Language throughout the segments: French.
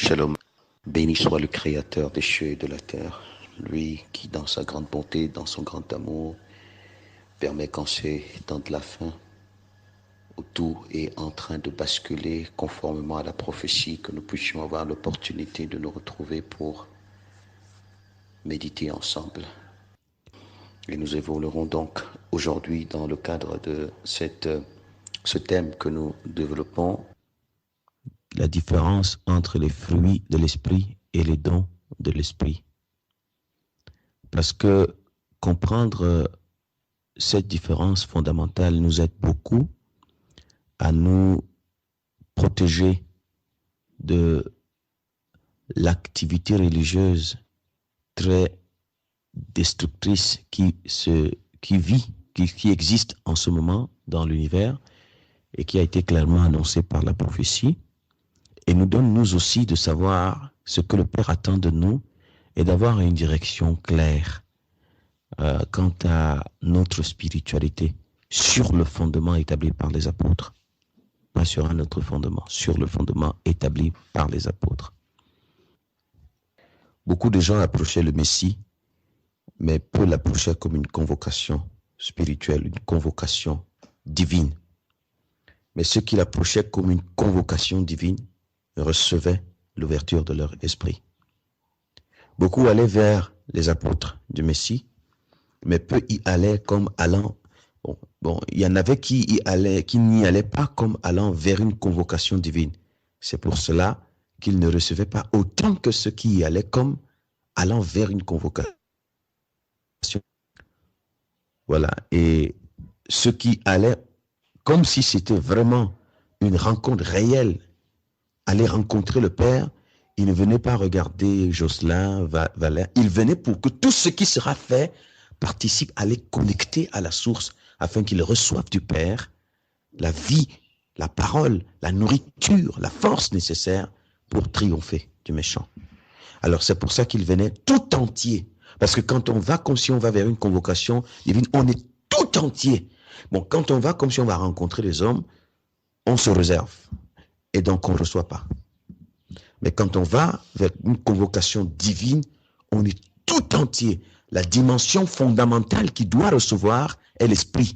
Shalom. Béni soit le Créateur des cieux et de la terre, lui qui, dans sa grande bonté, dans son grand amour, permet qu'en ces temps de la fin, où tout est en train de basculer conformément à la prophétie, que nous puissions avoir l'opportunité de nous retrouver pour méditer ensemble. Et nous évoluerons donc aujourd'hui dans le cadre de ce thème que nous développons. La différence entre les fruits de l'esprit et les dons de l'esprit. Parce que comprendre cette différence fondamentale nous aide beaucoup à nous protéger de l'activité religieuse très destructrice qui existe en ce moment dans l'univers et qui a été clairement annoncée par la prophétie, et nous donne nous aussi de savoir ce que le Père attend de nous et d'avoir une direction claire quant à notre spiritualité sur le fondement établi par les apôtres. Pas sur un autre fondement, sur le fondement établi par les apôtres. Beaucoup de gens approchaient le Messie, mais peu l'approchaient comme une convocation spirituelle, une convocation divine. Mais ceux qui l'approchaient comme une convocation divine recevaient l'ouverture de leur esprit. Beaucoup allaient vers les apôtres du Messie, mais peu y allaient comme allant. Il y en avait qui n'y allaient pas comme allant vers une convocation divine. C'est pour cela qu'ils ne recevaient pas autant que ceux qui y allaient comme allant vers une convocation. Voilà. Et ceux qui allaient comme si c'était vraiment une rencontre réelle, aller rencontrer le Père, ils ne venaient pas regarder Jocelyn, Valère, ils venaient pour que tout ce qui sera fait participe à les connecter à la source afin qu'ils reçoivent du Père la vie, la parole, la nourriture, la force nécessaire pour triompher du méchant. Alors c'est pour ça qu'ils venaient tout entier. Parce que quand on va comme si on va vers une convocation divine, on est tout entier. Bon, quand on va comme si on va rencontrer les hommes, on se réserve. Et donc on ne reçoit pas. Mais quand on va vers une convocation divine, on est tout entier. La dimension fondamentale qui doit recevoir est l'esprit.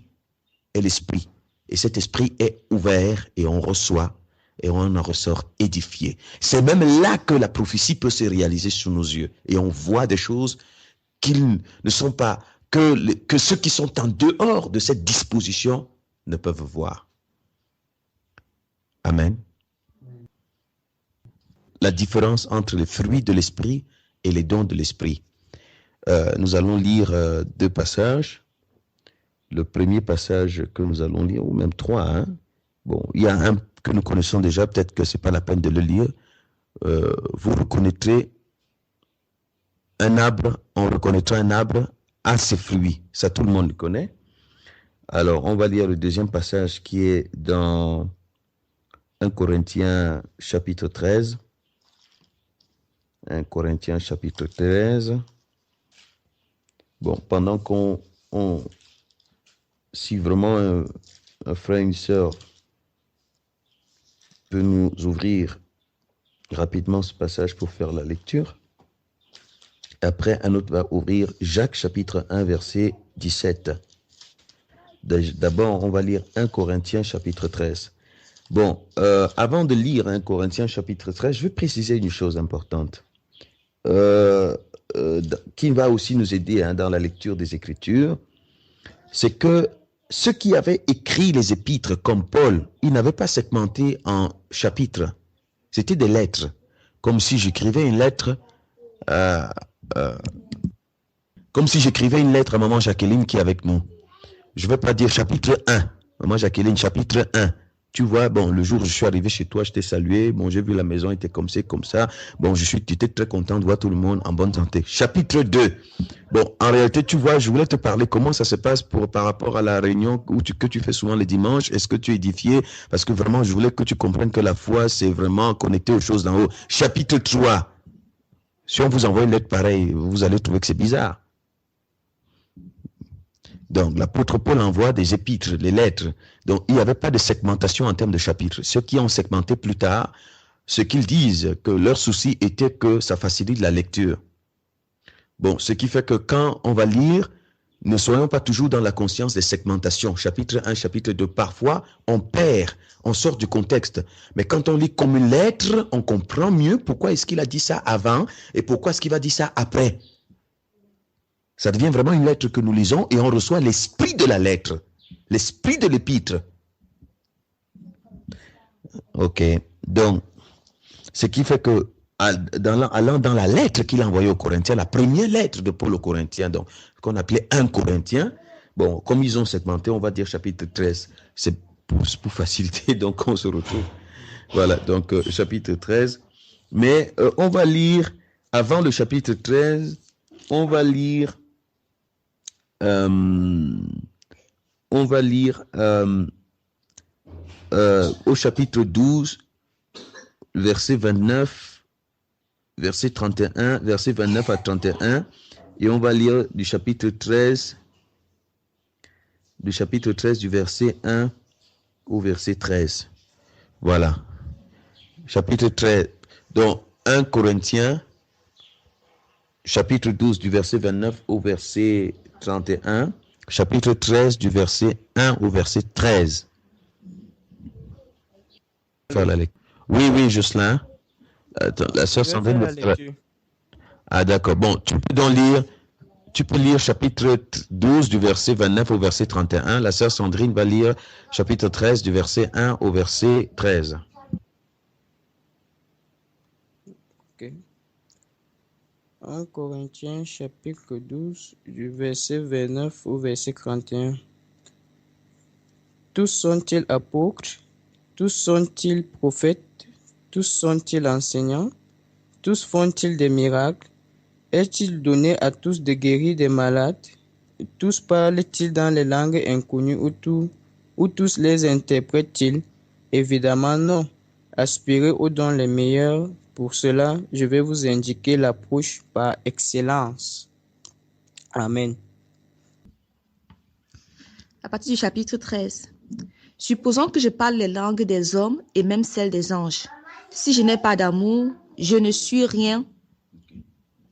Et cet esprit est ouvert et on reçoit et on en ressort édifié. C'est même là que la prophétie peut se réaliser sous nos yeux. Et on voit des choses qui ne sont pas, que ceux qui sont en dehors de cette disposition ne peuvent voir. Amen. La différence entre les fruits de l'esprit et les dons de l'esprit. Nous allons lire deux passages. Le premier passage que nous allons lire, ou même trois, hein. Bon, il y a un que nous connaissons déjà, peut-être que ce n'est pas la peine de le lire. Vous reconnaîtrez un arbre, on reconnaîtra un arbre à ses fruits. Ça, tout le monde le connaît. Alors, on va lire le deuxième passage qui est dans 1 Corinthiens chapitre 13. 1 Corinthiens chapitre 13. Bon, pendant si vraiment un frère et une sœur peut nous ouvrir rapidement ce passage pour faire la lecture. Après, un autre va ouvrir Jacques chapitre 1 verset 17. D'abord, on va lire 1 Corinthiens chapitre 13. Bon, avant de lire 1 Corinthiens chapitre 13, je vais préciser une chose importante qui va aussi nous aider dans la lecture des Écritures. C'est que ceux qui avaient écrit les épîtres comme Paul, ils n'avaient pas segmenté en chapitres. C'était des lettres. Comme si j'écrivais une lettre à maman Jacqueline qui est avec nous. Je ne vais pas dire chapitre 1. Maman Jacqueline, chapitre 1. Tu vois, bon, le jour où je suis arrivé chez toi, je t'ai salué. Bon, j'ai vu la maison était comme ça. Bon, j'étais très content de voir tout le monde en bonne santé. Chapitre 2. Bon, en réalité, tu vois, je voulais te parler comment ça se passe par rapport à la réunion que tu fais souvent les dimanches. Est-ce que tu es édifié? Parce que vraiment, je voulais que tu comprennes que la foi, c'est vraiment connecté aux choses d'en haut. Chapitre 3. Si on vous envoie une lettre pareille, vous allez trouver que c'est bizarre. Donc, l'apôtre Paul envoie des épîtres, les lettres. Donc, il n'y avait pas de segmentation en termes de chapitres. Ceux qui ont segmenté plus tard, ce qu'ils disent, que leur souci était que ça facilite la lecture. Bon, ce qui fait que quand on va lire, ne soyons pas toujours dans la conscience des segmentations. Chapitre 1, chapitre 2, parfois, on perd, on sort du contexte. Mais quand on lit comme une lettre, on comprend mieux pourquoi est-ce qu'il a dit ça avant et pourquoi est-ce qu'il va dire ça après. Ça devient vraiment une lettre que nous lisons et on reçoit l'esprit de la lettre, l'esprit de l'épître. Ok, donc, ce qui fait que, allant dans la lettre qu'il a envoyée aux Corinthiens, la première lettre de Paul aux Corinthiens, donc, qu'on appelait 1 Corinthien, bon, comme ils ont segmenté, on va dire chapitre 13, c'est pour faciliter, donc on se retrouve. Voilà, donc chapitre 13. Mais on va lire, avant le chapitre 13, on va lire au chapitre 12, verset 29, verset 31, verset 29 à 31, et on va lire du chapitre 13 du verset 1 au verset 13. Voilà. Chapitre 13. Donc, 1 Corinthiens, chapitre 12 du verset 29 au verset 31, chapitre 13 du verset 1 au verset 13. Voilà. Oui, Jocelyn. Attends, la sœur Sandrine me fait la... Ah, d'accord. Bon, tu peux lire chapitre 12 du verset 29 au verset 31. La sœur Sandrine va lire chapitre 13 du verset 1 au verset 13. Ok. 1 Corinthiens chapitre 12 du verset 29 au verset 31. Tous sont-ils apôtres? Tous sont-ils prophètes? Tous sont-ils enseignants? Tous font-ils des miracles? Est-il donné à tous de guérir des malades? Tous parlent-ils dans les langues inconnues ou tous les interprètent-ils? Évidemment non. Aspirez aux dons les meilleurs. Pour cela, je vais vous indiquer l'approche par excellence. Amen. À partir du chapitre 13. Supposons que je parle les langues des hommes et même celles des anges. Si je n'ai pas d'amour, je ne suis rien.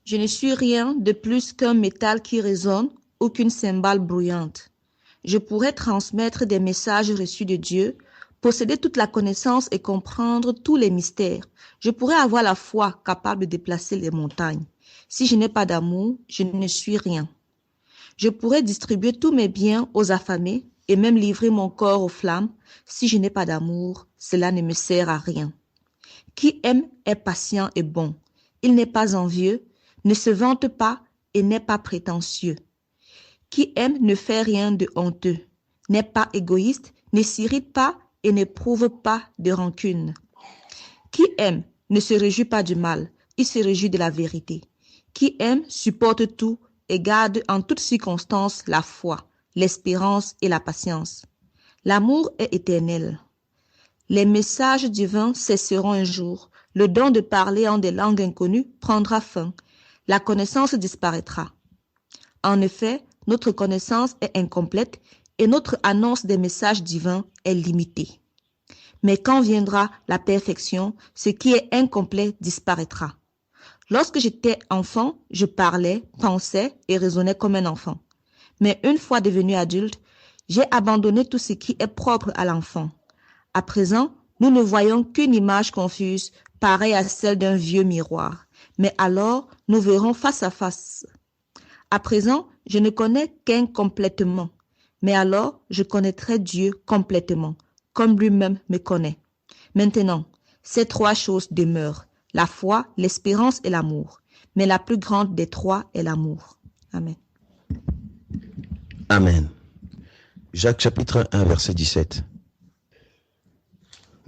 Je ne suis rien de plus qu'un métal qui résonne ou qu'une cymbale bruyante. Je pourrais transmettre des messages reçus de Dieu, posséder toute la connaissance et comprendre tous les mystères. Je pourrais avoir la foi capable de déplacer les montagnes. Si je n'ai pas d'amour, je ne suis rien. Je pourrais distribuer tous mes biens aux affamés et même livrer mon corps aux flammes. Si je n'ai pas d'amour, cela ne me sert à rien. Qui aime est patient et bon. Il n'est pas envieux, ne se vante pas et n'est pas prétentieux. Qui aime ne fait rien de honteux, n'est pas égoïste, ne s'irrite pas et n'éprouve pas de rancune. Qui aime ne se réjouit pas du mal, il se réjouit de la vérité. Qui aime supporte tout et garde en toutes circonstances la foi, l'espérance et la patience. L'amour est éternel. Les messages divins cesseront un jour. Le don de parler en des langues inconnues prendra fin. La connaissance disparaîtra. En effet, notre connaissance est incomplète et notre annonce des messages divins est limitée. Mais quand viendra la perfection, ce qui est incomplet disparaîtra. Lorsque j'étais enfant, je parlais, pensais et raisonnais comme un enfant. Mais une fois devenu adulte, j'ai abandonné tout ce qui est propre à l'enfant. À présent, nous ne voyons qu'une image confuse, pareille à celle d'un vieux miroir. Mais alors, nous verrons face à face. À présent, je ne connais qu'incomplètement. Mais alors, je connaîtrai Dieu complètement, comme lui-même me connaît. Maintenant, ces trois choses demeurent, la foi, l'espérance et l'amour. Mais la plus grande des trois est l'amour. Amen. Amen. Jacques chapitre 1, verset 17.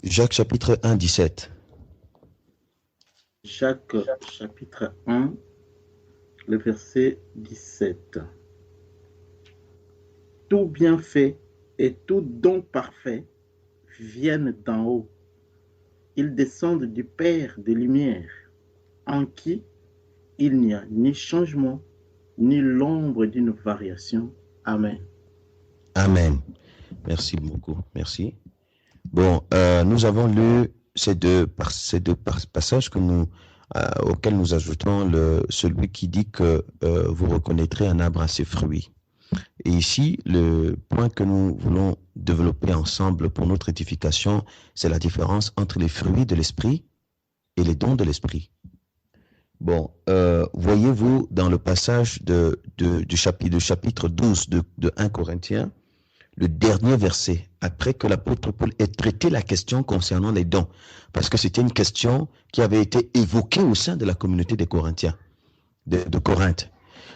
Jacques chapitre 1, 17. Jacques chapitre 1, le verset 17. Tout bienfait et tout don parfait viennent d'en haut. Ils descendent du Père des Lumières, en qui il n'y a ni changement, ni l'ombre d'une variation. Amen. Amen. Merci beaucoup. Merci. Bon, nous avons lu ces deux passages auxquels nous ajoutons celui qui dit que vous reconnaîtrez un arbre à ses fruits. Et ici, le point que nous voulons développer ensemble pour notre édification, c'est la différence entre les fruits de l'esprit et les dons de l'esprit. Bon, voyez-vous dans le passage du chapitre 12 de 1 Corinthiens, le dernier verset, après que l'apôtre Paul ait traité la question concernant les dons, parce que c'était une question qui avait été évoquée au sein de la communauté des Corinthiens, de Corinthe.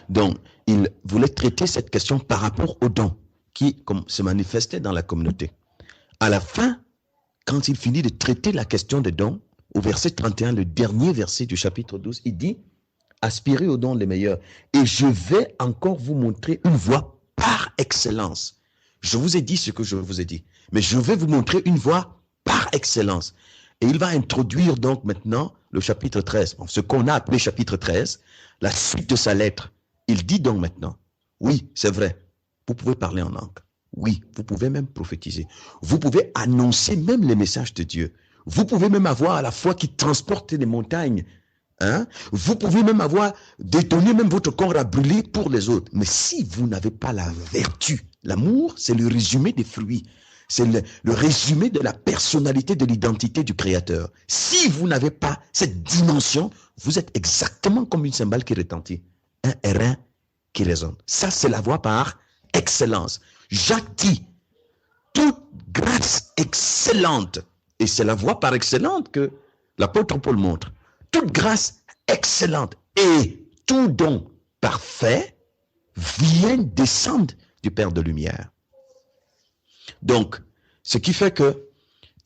Donc, il voulait traiter cette question par rapport aux dons qui se manifestaient dans la communauté. À la fin, quand il finit de traiter la question des dons, au verset 31, le dernier verset du chapitre 12, il dit « Aspirez aux dons les meilleurs, et je vais encore vous montrer une voie par excellence. » Je vous ai dit ce que je vous ai dit, mais je vais vous montrer une voie par excellence. Et il va introduire donc maintenant le chapitre 13, ce qu'on a appelé chapitre 13, la suite de sa lettre. Il dit donc maintenant, oui, c'est vrai, vous pouvez parler en langue. Oui, vous pouvez même prophétiser. Vous pouvez annoncer même les messages de Dieu. Vous pouvez même avoir la foi qui transporte les montagnes. Hein? Vous pouvez même donner même votre corps à brûler pour les autres. Mais si vous n'avez pas la vertu, l'amour, c'est le résumé des fruits. C'est le résumé de la personnalité, de l'identité du Créateur. Si vous n'avez pas cette dimension, vous êtes exactement comme une cymbale qui retentit. Un airain qui résonne. Ça, c'est la voie par excellence. Jacques dit, toute grâce excellente, et c'est la voie par excellente que l'apôtre Paul montre, toute grâce excellente et tout don parfait viennent descendre du Père de lumière. Donc, ce qui fait que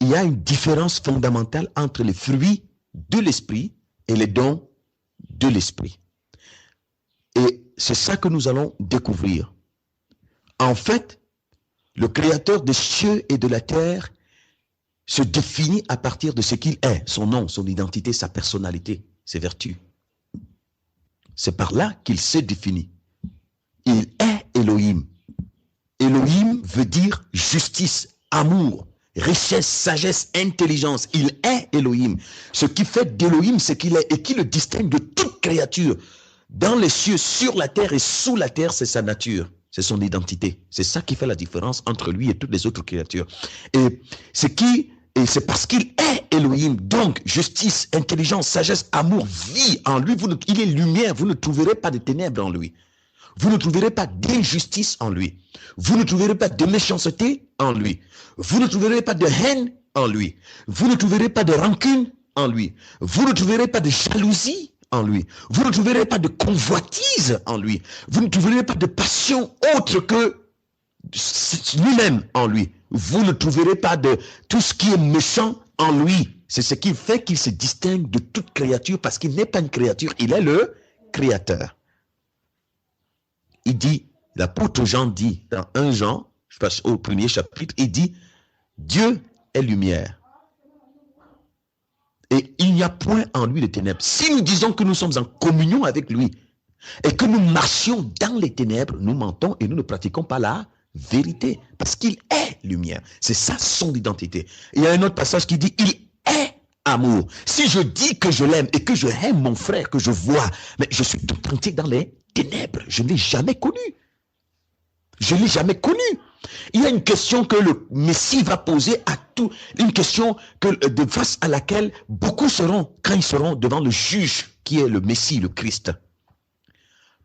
il y a une différence fondamentale entre les fruits de l'esprit et les dons de l'esprit. Et c'est ça que nous allons découvrir. En fait, le Créateur des cieux et de la terre se définit à partir de ce qu'il est, son nom, son identité, sa personnalité, ses vertus. C'est par là qu'il s'est défini. Il est Elohim. Elohim veut dire justice, amour, richesse, sagesse, intelligence. Il est Elohim. Ce qui fait d'Elohim ce qu'il est et qui le distingue de toute créature. Dans les cieux, sur la terre et sous la terre, c'est sa nature. C'est son identité. C'est ça qui fait la différence entre lui et toutes les autres créatures. Et c'est parce qu'il est Elohim. Donc, justice, intelligence, sagesse, amour, vie en lui. Il est lumière. Vous ne trouverez pas de ténèbres en lui. Vous ne trouverez pas d'injustice en lui. Vous ne trouverez pas de méchanceté en lui. Vous ne trouverez pas de haine en lui. Vous ne trouverez pas de rancune en lui. Vous ne trouverez pas de jalousie en lui. Vous ne trouverez pas de convoitise en lui. Vous ne trouverez pas de passion autre que lui-même en lui. Vous ne trouverez pas de tout ce qui est méchant en lui. C'est ce qui fait qu'il se distingue de toute créature parce qu'il n'est pas une créature, il est le Créateur. Il dit, l'apôtre Jean dit dans 1 Jean, je passe au premier chapitre, il dit, Dieu est lumière. Et il n'y a point en lui de ténèbres. Si nous disons que nous sommes en communion avec lui et que nous marchions dans les ténèbres, nous mentons et nous ne pratiquons pas la vérité. Parce qu'il est lumière. C'est ça son identité. Il y a un autre passage qui dit, il est amour. Si je dis que je l'aime et que je aime mon frère que je vois, mais je suis tout entier dans les ténèbres. Je ne l'ai jamais connu. Je ne l'ai jamais connu. Il y a une question que le Messie va poser à tout, une question de face à laquelle beaucoup seront, quand ils seront devant le juge qui est le Messie, le Christ.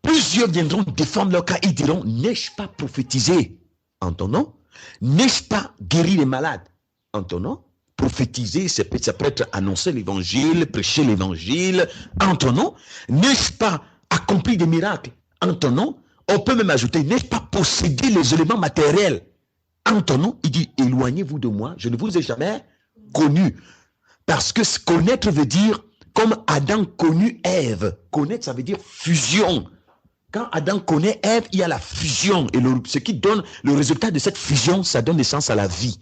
Plusieurs viendront défendre leur cas et diront, n'ai-je pas prophétisé en ton nom? N'ai-je pas guéri les malades en ton nom? Prophétiser, ça peut être annoncer l'évangile, prêcher l'évangile en ton nom. N'ai-je pas accompli des miracles en ton nom? On peut même ajouter, n'ai-je pas possédé les éléments matériels en ton nom? Il dit, éloignez-vous de moi, je ne vous ai jamais connu. Parce que connaître veut dire, comme Adam connut Ève. Connaître, ça veut dire fusion. Quand Adam connaît Ève, il y a la fusion. Et ce qui donne le résultat de cette fusion, ça donne naissance à la vie.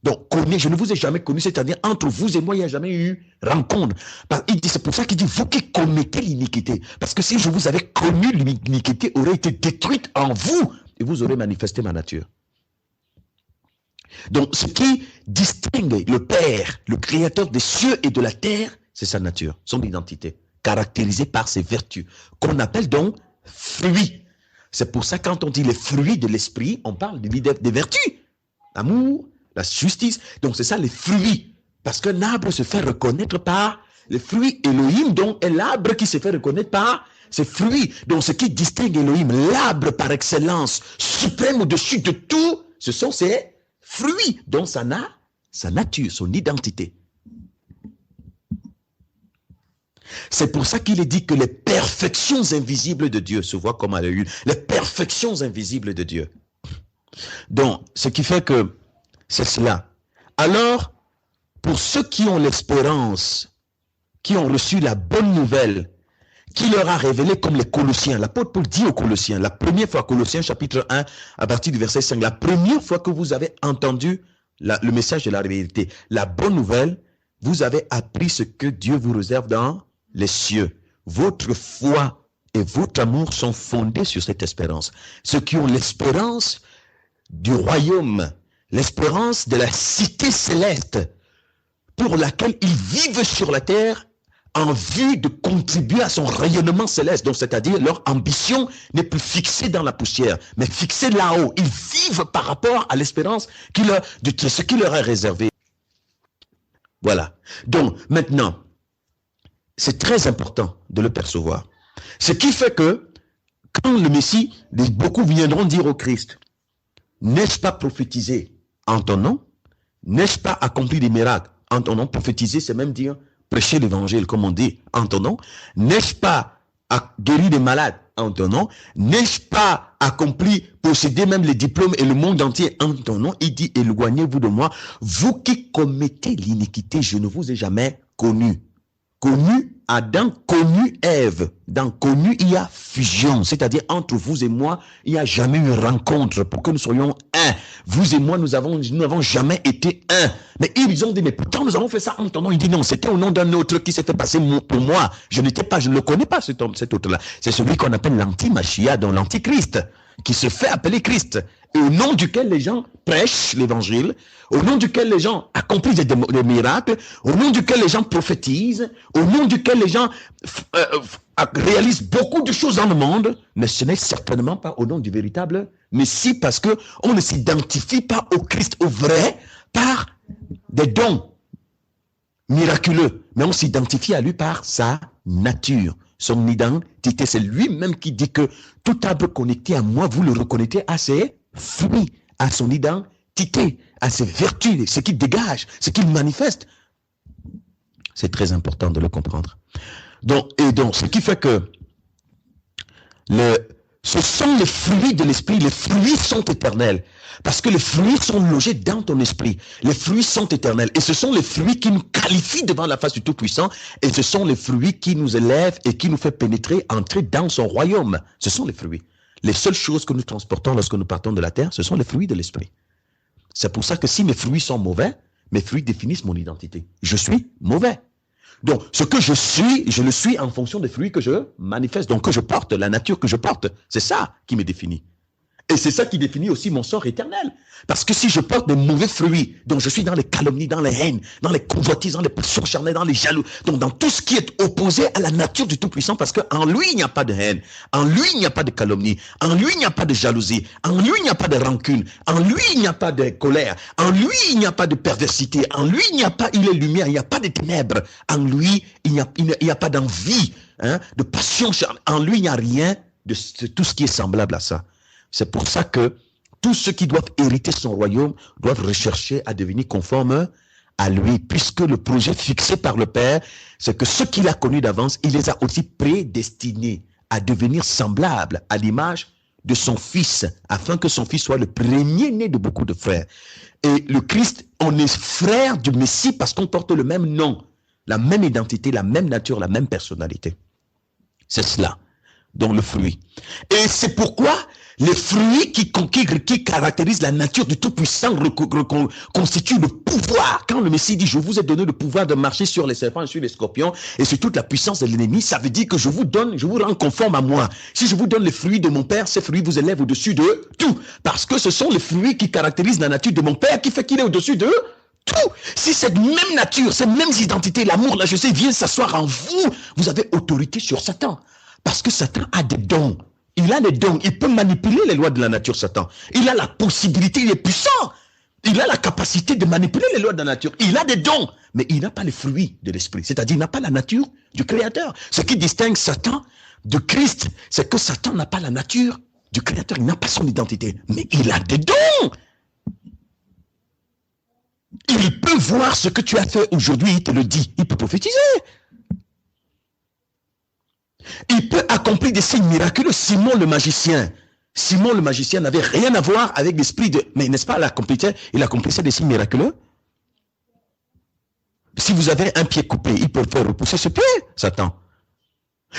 Donc, je ne vous ai jamais connu, c'est-à-dire entre vous et moi, il n'y a jamais eu rencontre. Il dit, c'est pour ça qu'il dit, vous qui commettez l'iniquité. Parce que si je vous avais connu, l'iniquité aurait été détruite en vous et vous aurez manifesté ma nature. Donc, ce qui distingue le Père, le Créateur des cieux et de la terre, c'est sa nature, son identité, caractérisée par ses vertus, qu'on appelle donc fruits. C'est pour ça, quand on dit les fruits de l'esprit, on parle des vertus. L'amour, la justice. Donc, c'est ça, les fruits. Parce qu'un arbre se fait reconnaître par les fruits. Elohim, donc, est l'arbre qui se fait reconnaître par ses fruits. Donc, ce qui distingue Elohim, l'arbre par excellence, suprême au-dessus de tout, ce sont ses fruits. Donc, ça a sa nature, son identité. C'est pour ça qu'il est dit que les perfections invisibles de Dieu se voient comme à l'œil, les perfections invisibles de Dieu. Donc, ce qui fait que c'est cela. Alors, pour ceux qui ont l'espérance, qui ont reçu la bonne nouvelle, qui leur a révélé comme les Colossiens, l'apôtre Paul dit aux Colossiens, la première fois, Colossiens chapitre 1, à partir du verset 5, la première fois que vous avez entendu le message de la vérité, la bonne nouvelle, vous avez appris ce que Dieu vous réserve dans les cieux. Votre foi et votre amour sont fondés sur cette espérance. Ceux qui ont l'espérance du royaume, l'espérance de la cité céleste pour laquelle ils vivent sur la terre en vue de contribuer à son rayonnement céleste. Donc, c'est-à-dire, leur ambition n'est plus fixée dans la poussière, mais fixée là-haut. Ils vivent par rapport à l'espérance de ce qui leur est réservé. Voilà. Donc, maintenant, c'est très important de le percevoir. Ce qui fait que, quand le Messie, beaucoup viendront dire au Christ, n'ai-je pas prophétisé en ton nom? N'ai-je pas accompli des miracles en ton nom? Prophétiser, c'est même dire prêcher l'évangile, comme on dit, en ton nom. N'ai-je pas guéri des malades en ton nom? N'ai-je pas accompli, possédé même les diplômes et le monde entier en ton nom? Il dit, éloignez-vous de moi, vous qui commettez l'iniquité, je ne vous ai jamais connu. Connu Adam, connu Ève. Dans connu, il y a fusion. C'est-à-dire, entre vous et moi, il n'y a jamais eu une rencontre pour que nous soyons un. Vous et moi, nous n'avons jamais été un. Mais ils ont dit, mais pourtant, nous avons fait ça en ton nom. Il dit, non, c'était au nom d'un autre qui s'est fait passer pour moi. Je ne le connais pas, cet autre-là. C'est celui qu'on appelle l'anti-Machia, donc l'antichrist, qui se fait appeler Christ. Et au nom duquel les gens prêchent l'évangile, au nom duquel les gens accomplissent des miracles, au nom duquel les gens prophétisent, au nom duquel les gens réalisent beaucoup de choses dans le monde, mais ce n'est certainement pas au nom du véritable Messie, parce que on ne s'identifie pas au Christ, au vrai, par des dons miraculeux, mais on s'identifie à lui par sa nature, son identité. C'est lui-même qui dit que tout arbre connecté à moi, vous le reconnaissez à ses fruits, à son identité, à ses vertus, ce qu'il dégage, ce qu'il manifeste. C'est très important de le comprendre. Donc, ce qui fait que ce sont les fruits de l'esprit. Les fruits sont éternels. Parce que les fruits sont logés dans ton esprit. Les fruits sont éternels. Et ce sont les fruits qui nous qualifient devant la face du Tout-Puissant. Et ce sont les fruits qui nous élèvent et qui nous fait pénétrer, entrer dans son royaume. Ce sont les fruits. Les seules choses que nous transportons lorsque nous partons de la terre, ce sont les fruits de l'esprit. C'est pour ça que si mes fruits sont mauvais, mes fruits définissent mon identité. Je suis mauvais. Donc, ce que je suis, je le suis en fonction des fruits que je manifeste, donc que je porte, la nature que je porte. C'est ça qui me définit. Et c'est ça qui définit aussi mon sort éternel. Parce que si je porte des mauvais fruits, donc je suis dans les calomnies, dans les haines, dans les convoitises, dans les passions charnelles, dans les jaloux, donc dans tout ce qui est opposé à la nature du Tout-Puissant, parce qu'en lui, il n'y a pas de haine, en lui, il n'y a pas de calomnie, en lui, il n'y a pas de jalousie, en lui, il n'y a pas de rancune, en lui, il n'y a pas de colère, en lui, il n'y a pas de perversité, en lui, il est lumière, il n'y a pas de ténèbres, en lui, il n'y a pas d'envie, de passion charnelle, en lui, il n'y a rien de tout ce qui est semblable à ça. C'est pour ça que tous ceux qui doivent hériter son royaume doivent rechercher à devenir conformes à lui, puisque le projet fixé par le Père, c'est que ceux qu'il a connus d'avance, il les a aussi prédestinés à devenir semblables à l'image de son Fils, afin que son Fils soit le premier-né de beaucoup de frères. Et le Christ, on est frère du Messie parce qu'on porte le même nom, la même identité, la même nature, la même personnalité. C'est cela. Donc le fruit. Et c'est pourquoi les fruits qui caractérisent la nature du Tout-Puissant constituent le pouvoir. Quand le Messie dit, je vous ai donné le pouvoir de marcher sur les serpents et sur les scorpions et sur toute la puissance de l'ennemi, ça veut dire que je vous rends conforme à moi. Si je vous donne les fruits de mon Père, ces fruits vous élèvent au-dessus de tout. Parce que ce sont les fruits qui caractérisent la nature de mon Père qui fait qu'il est au-dessus de tout. Si cette même nature, ces mêmes identités, l'amour, la justice viennent s'asseoir en vous, vous avez autorité sur Satan. Parce que Satan a des dons. Il a des dons. Il peut manipuler les lois de la nature, Satan. Il a la possibilité, il est puissant. Il a la capacité de manipuler les lois de la nature. Il a des dons, mais il n'a pas les fruits de l'esprit. C'est-à-dire, il n'a pas la nature du Créateur. Ce qui distingue Satan de Christ, c'est que Satan n'a pas la nature du Créateur. Il n'a pas son identité, mais il a des dons. Il peut voir ce que tu as fait aujourd'hui, il te le dit. Il peut prophétiser. Il peut accomplir des signes miraculeux. Simon le magicien n'avait rien à voir avec l'esprit de... Mais n'est-ce pas, il accomplissait des signes miraculeux. Si vous avez un pied coupé, il peut faire repousser ce pied, Satan.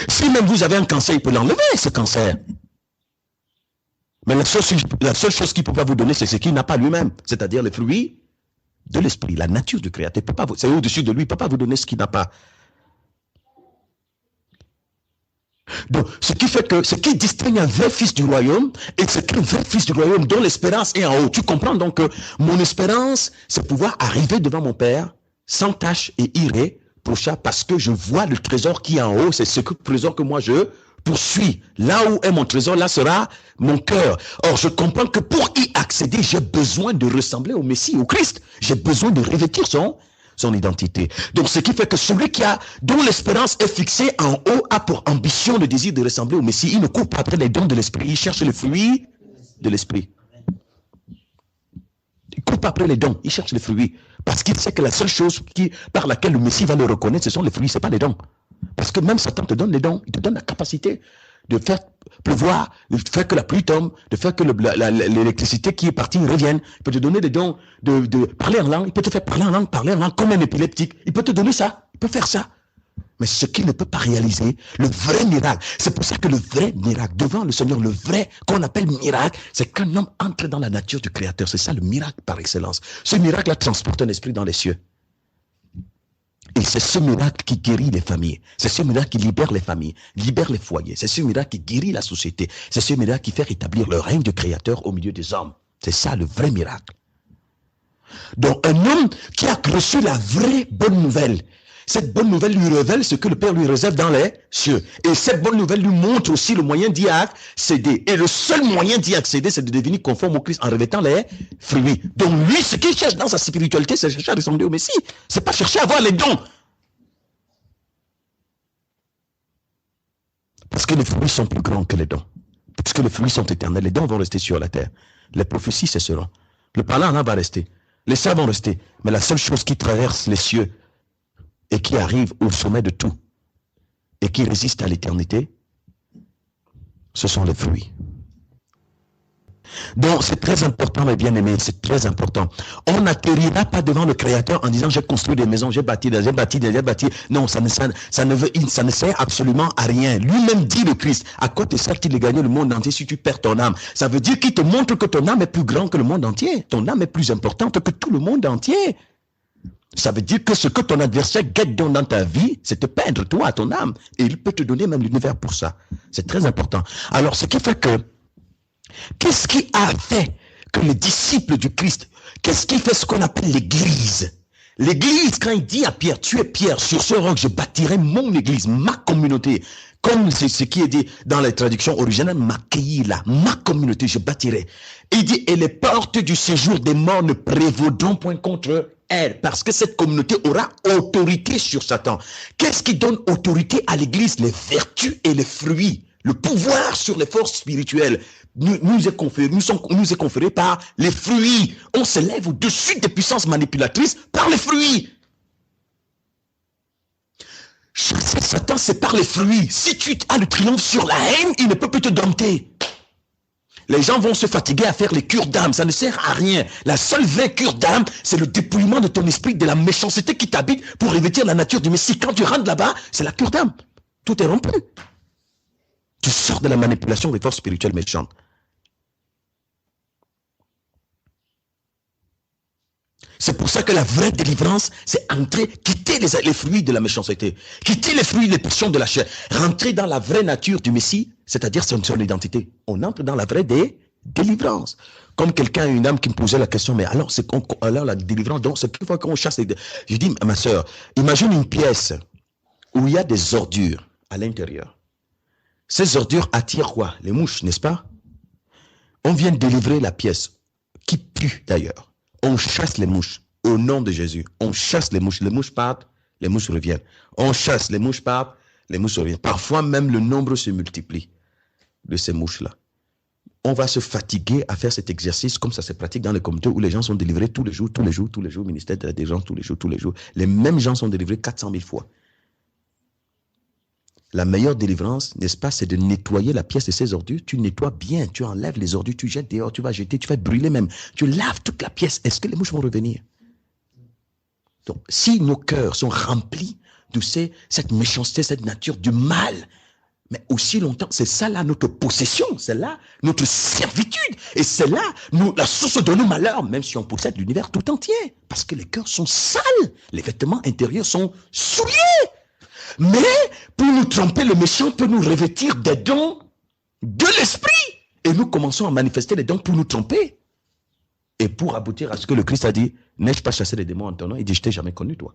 Si même vous avez un cancer, il peut l'enlever, ce cancer. Mais la seule chose qu'il ne peut pas vous donner, c'est ce qu'il n'a pas lui-même, c'est-à-dire les fruits de l'esprit, la nature du Créateur. C'est au-dessus de lui, il ne peut pas vous donner ce qu'il n'a pas. Donc, ce qui distingue un vrai fils du royaume et ce qu'un vrai fils du royaume dont l'espérance est en haut. Tu comprends donc que mon espérance, c'est pouvoir arriver devant mon Père sans tâche et irréprochable parce que je vois le trésor qui est en haut. C'est ce trésor que moi je poursuis. Là où est mon trésor, là sera mon cœur. Or, je comprends que pour y accéder, j'ai besoin de ressembler au Messie, au Christ. J'ai besoin de revêtir son identité. Donc, ce qui fait que celui dont l'espérance est fixée en haut a pour ambition le désir de ressembler au Messie. Il ne court pas après les dons de l'esprit, il cherche les fruits de l'esprit. Il ne court pas après les dons, il cherche les fruits. Parce qu'il sait que la seule chose par laquelle le Messie va le reconnaître, ce sont les fruits, ce n'est pas les dons. Parce que même Satan te donne les dons, il te donne la capacité de faire pleuvoir, de faire que la pluie tombe, de faire que l'électricité qui est partie revienne. Il peut te donner des dons de parler en langue, il peut te faire parler en langue comme un épileptique. Il peut te donner ça, il peut faire ça. Mais ce qu'il ne peut pas réaliser, le vrai miracle, c'est pour ça que le vrai miracle, devant le Seigneur, le vrai qu'on appelle miracle, c'est qu'un homme entre dans la nature du Créateur. C'est ça le miracle par excellence. Ce miracle-là transporte un esprit dans les cieux. Et c'est ce miracle qui guérit les familles. C'est ce miracle qui libère les familles, libère les foyers. C'est ce miracle qui guérit la société. C'est ce miracle qui fait rétablir le règne du Créateur au milieu des hommes. C'est ça le vrai miracle. Donc un homme qui a reçu la vraie bonne nouvelle, cette bonne nouvelle lui révèle ce que le Père lui réserve dans les cieux. Et cette bonne nouvelle lui montre aussi le moyen d'y accéder. Et le seul moyen d'y accéder, c'est de devenir conforme au Christ en revêtant les fruits. Donc lui, ce qu'il cherche dans sa spiritualité, c'est chercher à ressembler au Messie. C'est pas chercher à avoir les dons. Parce que les fruits sont plus grands que les dons. Parce que les fruits sont éternels. Les dons vont rester sur la terre. Les prophéties cesseront. Le parlant va rester. Les saints vont rester. Mais la seule chose qui traverse les cieux et qui arrive au sommet de tout et qui résiste à l'éternité, ce sont les fruits. Donc c'est très important, mes bien-aimés, c'est très important. On n'atterrira pas devant le Créateur en disant j'ai construit des maisons, j'ai bâti. Non, ça ne sert absolument à rien. Lui-même dit le Christ, à quoi te sert-il de gagner le monde entier si tu perds ton âme? Ça veut dire qu'il te montre que ton âme est plus grande que le monde entier. Ton âme est plus importante que tout le monde entier. Ça veut dire que ce que ton adversaire guette dans ta vie, c'est te perdre, toi, ton âme. Et il peut te donner même l'univers pour ça. C'est très important. Alors, ce qui fait que, qu'est-ce qui a fait que les disciples du Christ, qu'est-ce qui fait ce qu'on appelle l'église? L'église, quand il dit à Pierre, tu es Pierre, sur ce roc, je bâtirai mon église, ma communauté. Comme c'est ce qui est dit dans la traduction originale, ma communauté, je bâtirai. Il dit, et les portes du séjour des morts ne prévaudront point contre elle, parce que cette communauté aura autorité sur Satan. Qu'est-ce qui donne autorité à l'église? Les vertus et les fruits, le pouvoir sur les forces spirituelles nous est conféré par les fruits. On se lève au-dessus des puissances manipulatrices par les fruits. Chasser Satan, c'est par les fruits. Si tu as le triomphe sur la haine, il ne peut plus te dompter. Les gens vont se fatiguer à faire les cures d'âme, ça ne sert à rien. La seule vraie cure d'âme, c'est le dépouillement de ton esprit, de la méchanceté qui t'habite pour revêtir la nature du Messie. Quand tu rentres là-bas, c'est la cure d'âme. Tout est rompu. Tu sors de la manipulation des forces spirituelles méchantes. C'est pour ça que la vraie délivrance, c'est entrer, quitter les fruits de la méchanceté, quitter les fruits, les passions de la chair, rentrer dans la vraie nature du Messie, c'est-à-dire son identité. On entre dans la vraie délivrance. Comme quelqu'un, une âme qui me posait la question, mais alors, alors la délivrance, donc c'est plus fois qu'on chasse les... Je dis, ma soeur, imagine une pièce où il y a des ordures à l'intérieur. Ces ordures attirent quoi? Les mouches, n'est-ce pas? On vient délivrer la pièce, qui pue d'ailleurs. On chasse les mouches au nom de Jésus. On chasse les mouches partent, les mouches reviennent. On chasse, les mouches partent, les mouches reviennent. Parfois même le nombre se multiplie de ces mouches-là. On va se fatiguer à faire cet exercice comme ça se pratique dans les communautés où les gens sont délivrés tous les jours, ministère de la délivrance tous les jours. Les mêmes gens sont délivrés 400 000 fois. La meilleure délivrance, n'est-ce pas, c'est de nettoyer la pièce de ses ordures. Tu nettoies bien, tu enlèves les ordures, tu jettes dehors, tu vas jeter, tu vas brûler même. Tu laves toute la pièce. Est-ce que les mouches vont revenir? Donc, si nos cœurs sont remplis de cette méchanceté, cette nature du mal, mais aussi longtemps, c'est ça là notre possession, c'est là notre servitude, et c'est là la source de nos malheurs, même si on possède l'univers tout entier, parce que les cœurs sont sales, les vêtements intérieurs sont souillés. Mais pour nous tromper, le méchant peut nous revêtir des dons de l'esprit. Et nous commençons à manifester les dons pour nous tromper. Et pour aboutir à ce que le Christ a dit, n'ai-je pas chassé les démons en ton nom? Il dit, je t'ai jamais connu, toi.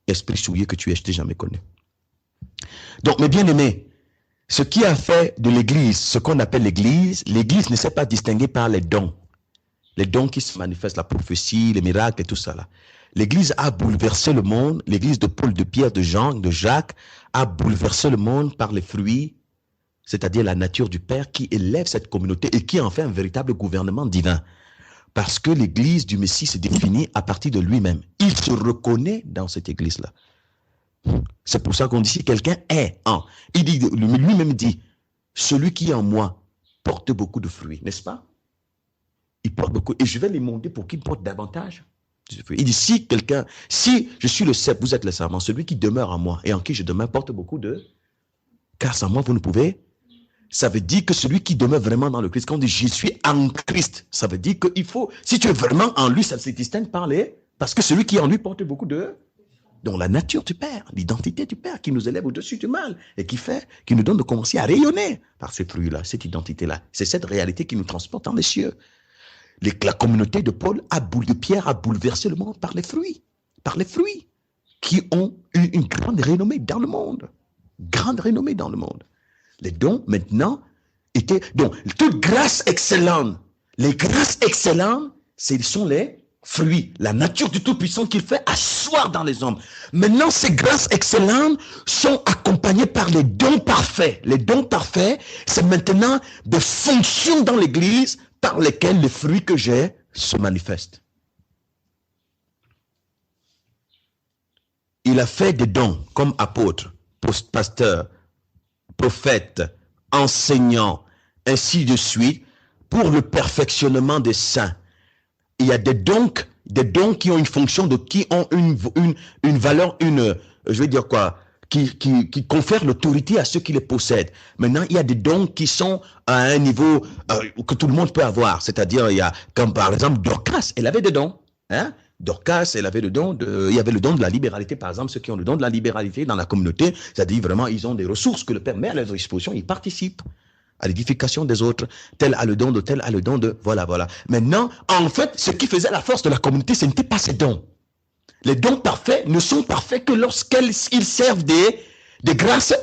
Esprit souillé que tu es, je t'ai jamais connu. Donc, mes bien-aimés, ce qui a fait de l'Église, ce qu'on appelle l'Église ne s'est pas distinguée par les dons. Les dons qui se manifestent, la prophétie, les miracles et tout ça là. L'Église a bouleversé le monde. L'Église de Paul, de Pierre, de Jean, de Jacques a bouleversé le monde par les fruits, c'est-à-dire la nature du Père qui élève cette communauté et qui en fait un véritable gouvernement divin. Parce que l'Église du Messie se définit à partir de lui-même. Il se reconnaît dans cette Église-là. C'est pour ça qu'on dit si quelqu'un est en. Il dit, lui-même dit, celui qui est en moi porte beaucoup de fruits, n'est-ce pas? Il porte beaucoup. Et je vais les monter pour qu'il porte davantage. Il dit, si je suis le cep, vous êtes le sarment, celui qui demeure en moi et en qui je demeure porte beaucoup de... Car sans moi, vous ne pouvez... Ça veut dire que celui qui demeure vraiment dans le Christ, quand on dit, je suis en Christ, ça veut dire qu'il faut... Si tu es vraiment en lui, ça se distingue par les... Parce que celui qui est en lui porte beaucoup de... Donc la nature du Père, l'identité du Père qui nous élève au-dessus du mal et qui nous donne de commencer à rayonner par ces fruits-là, cette identité-là. C'est cette réalité qui nous transporte dans les cieux. La communauté de Paul, de Pierre, a bouleversé le monde par les fruits qui ont eu une grande renommée dans le monde. Grande renommée dans le monde. Les dons, maintenant, étaient... Donc, toute grâce excellente, les grâces excellentes, ce sont les fruits, la nature du Tout-Puissant qu'il fait asseoir dans les hommes. Maintenant, ces grâces excellentes sont accompagnées par les dons parfaits. Les dons parfaits, c'est maintenant des fonctions dans l'Église par lesquels les fruits que j'ai se manifestent. Il a fait des dons comme apôtre, pasteur, prophète, enseignant, ainsi de suite, pour le perfectionnement des saints. Il y a des dons qui ont une fonction, qui ont une valeur, je vais dire quoi, qui confère l'autorité à ceux qui les possèdent. Maintenant, il y a des dons qui sont à un niveau que tout le monde peut avoir. C'est-à-dire, il y a, comme par exemple, Dorcas, elle avait des dons. Hein? Dorcas, elle avait il y avait le don de la libéralité, par exemple, ceux qui ont le don de la libéralité dans la communauté, c'est-à-dire vraiment, ils ont des ressources que le Père met à leur disposition, ils participent à l'édification des autres. Tel a le don de, tel a le don de, voilà. Maintenant, en fait, ce qui faisait la force de la communauté, ce n'était pas ces dons. Les dons parfaits ne sont parfaits que lorsqu'ils servent des grâces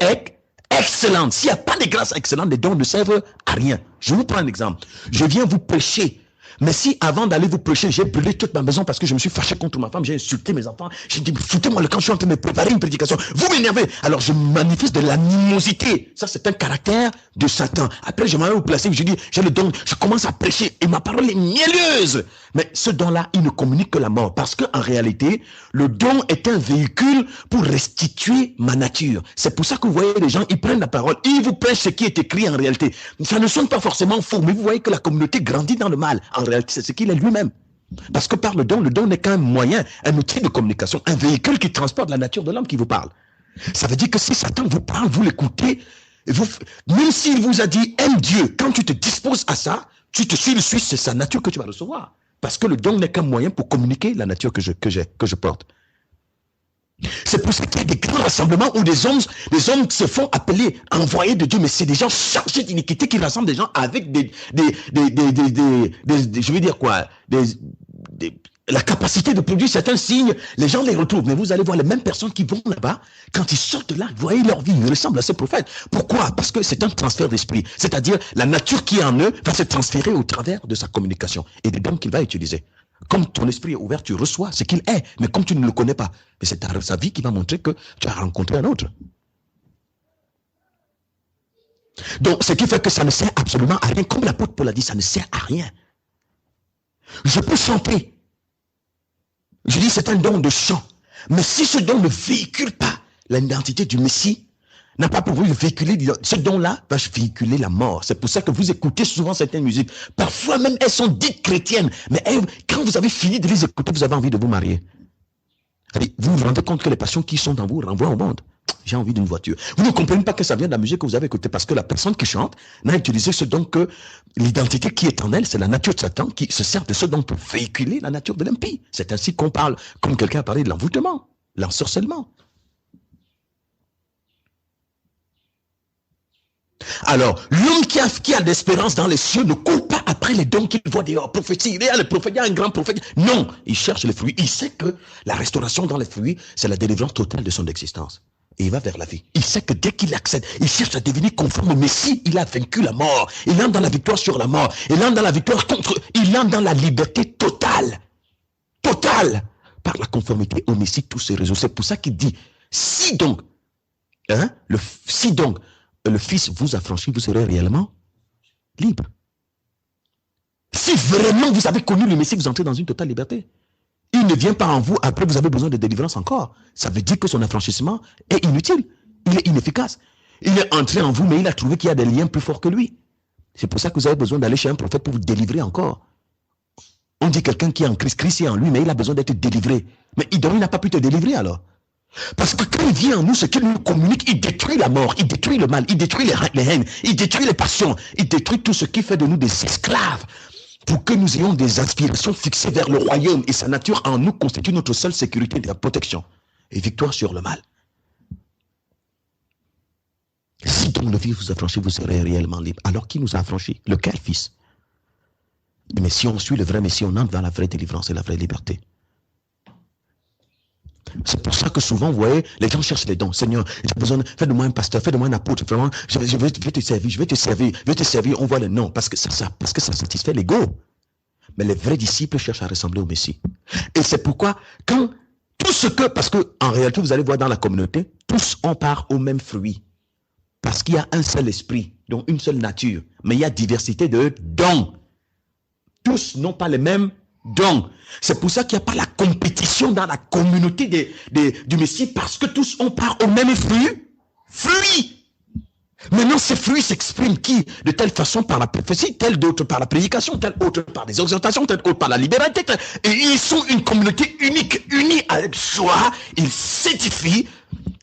excellentes. S'il n'y a pas de grâces excellentes, les dons ne servent à rien. Je vous prends un exemple. Je viens vous prêcher. Mais si avant d'aller vous prêcher, j'ai brûlé toute ma maison parce que je me suis fâché contre ma femme, j'ai insulté mes enfants, j'ai dit, foutez-moi le camp, je suis en train de me préparer une prédication. Vous m'énervez. Alors je manifeste de l'animosité. Ça, c'est un caractère de Satan. Après, je m'en vais vous placer, je dis, j'ai le don, je commence à prêcher et ma parole est mielleuse. Mais ce don-là, il ne communique que la mort. Parce qu'en réalité, le don est un véhicule pour restituer ma nature. C'est pour ça que vous voyez les gens, ils prennent la parole, ils vous prêchent ce qui est écrit en réalité. Ça ne sonne pas forcément faux, mais vous voyez que la communauté grandit dans le mal. En réalité, c'est ce qu'il est lui-même. Parce que par le don n'est qu'un moyen, un outil de communication, un véhicule qui transporte la nature de l'homme qui vous parle. Ça veut dire que si Satan vous parle, vous l'écoutez, Même s'il vous a dit aime Dieu, quand tu te disposes à ça, tu te suis, c'est sa nature que tu vas recevoir. Parce que le don n'est qu'un moyen pour communiquer la nature que je porte. C'est pour ça qu'il y a des grands rassemblements où des hommes se font appeler envoyés de Dieu, mais c'est des gens chargés d'iniquité qui rassemblent des gens avec je veux dire quoi, la capacité de produire certains signes. Les gens les retrouvent, mais vous allez voir les mêmes personnes qui vont là-bas, quand ils sortent de là, vous voyez leur vie, ils ressemblent à ces prophètes. Pourquoi? Parce que c'est un transfert d'esprit, c'est-à-dire la nature qui est en eux va se transférer au travers de sa communication et des dons qu'il va utiliser. Comme ton esprit est ouvert, tu reçois ce qu'il est, mais comme tu ne le connais pas, mais c'est sa vie qui va montrer que tu as rencontré un autre. Donc, ce qui fait que ça ne sert absolument à rien. Comme l'apôtre Paul a dit, ça ne sert à rien. Je peux chanter. Je dis, c'est un don de chant. Mais si ce don ne véhicule pas l'identité du Messie, n'a pas pour vous véhiculer, ce don-là va véhiculer la mort. C'est pour ça que vous écoutez souvent certaines musiques. Parfois même, elles sont dites chrétiennes. Mais quand vous avez fini de les écouter, vous avez envie de vous marier. Allez, vous vous rendez compte que les passions qui sont en vous renvoient au monde. J'ai envie d'une voiture. Vous ne comprenez pas que ça vient de la musique que vous avez écoutée parce que la personne qui chante n'a utilisé ce don que l'identité qui est en elle, c'est la nature de Satan qui se sert de ce don pour véhiculer la nature de l'impie. C'est ainsi qu'on parle, comme quelqu'un a parlé de l'envoûtement, l'ensorcellement. Alors, l'homme qui a l'espérance dans les cieux ne court pas après les dons qu'il voit dehors. Prophétie, il y a le prophète, il y a un grand prophète. Non, il cherche les fruits. Il sait que la restauration dans les fruits, c'est la délivrance totale de son existence. Et il va vers la vie. Il sait que dès qu'il accède, il cherche à devenir conforme au Messie. Il a vaincu la mort. Il entre dans la victoire sur la mort. Il entre dans la victoire il entre dans la liberté totale. Totale. Par la conformité au Messie, tout se résout. C'est pour ça qu'il dit, si donc, le Fils vous a franchi, vous serez réellement libre. Si vraiment vous avez connu le Messie, vous entrez dans une totale liberté. Il ne vient pas en vous, après vous avez besoin de délivrance encore. Ça veut dire que son affranchissement est inutile. Il est inefficace. Il est entré en vous, mais il a trouvé qu'il y a des liens plus forts que lui. C'est pour ça que vous avez besoin d'aller chez un prophète pour vous délivrer encore. On dit quelqu'un qui est en Christ, Christ est en lui, mais il a besoin d'être délivré. Mais il n'a pas pu te délivrer alors. Parce que quand il vient en nous, ce qu'il nous communique, il détruit la mort, il détruit le mal, il détruit les haines, il détruit les passions, il détruit tout ce qui fait de nous des esclaves pour que nous ayons des aspirations fixées vers le royaume et sa nature en nous constitue notre seule sécurité de la protection et victoire sur le mal. Si donc le Fils vous a franchi, vous serez réellement libre. Alors qui nous a affranchis? Lequel Fils? Mais si on suit le vrai Messie, on entre dans la vraie délivrance et la vraie liberté. C'est pour ça que souvent, vous voyez, les gens cherchent les dons. Seigneur, j'ai besoin, fais de moi un pasteur, fais de moi un apôtre. Vraiment, je vais te servir, je vais te servir. On voit le non, parce que ça satisfait l'ego. Mais les vrais disciples cherchent à ressembler au Messie. Et c'est pourquoi, parce que, en réalité, vous allez voir dans la communauté, tous on part au même fruit. Parce qu'il y a un seul esprit, donc une seule nature. Mais il y a diversité de dons. Tous n'ont pas les mêmes dons. C'est pour ça qu'il n'y a pas la compétition dans la communauté du Messie, parce que tous on part au même fruit. Maintenant, ces fruits s'expriment de telle façon par la prophétie, tel d'autres par la prédication, tel autre par les exhortations, tel autre par la libéralité. Et ils sont une communauté unique, unie avec soi. Ils s'édifient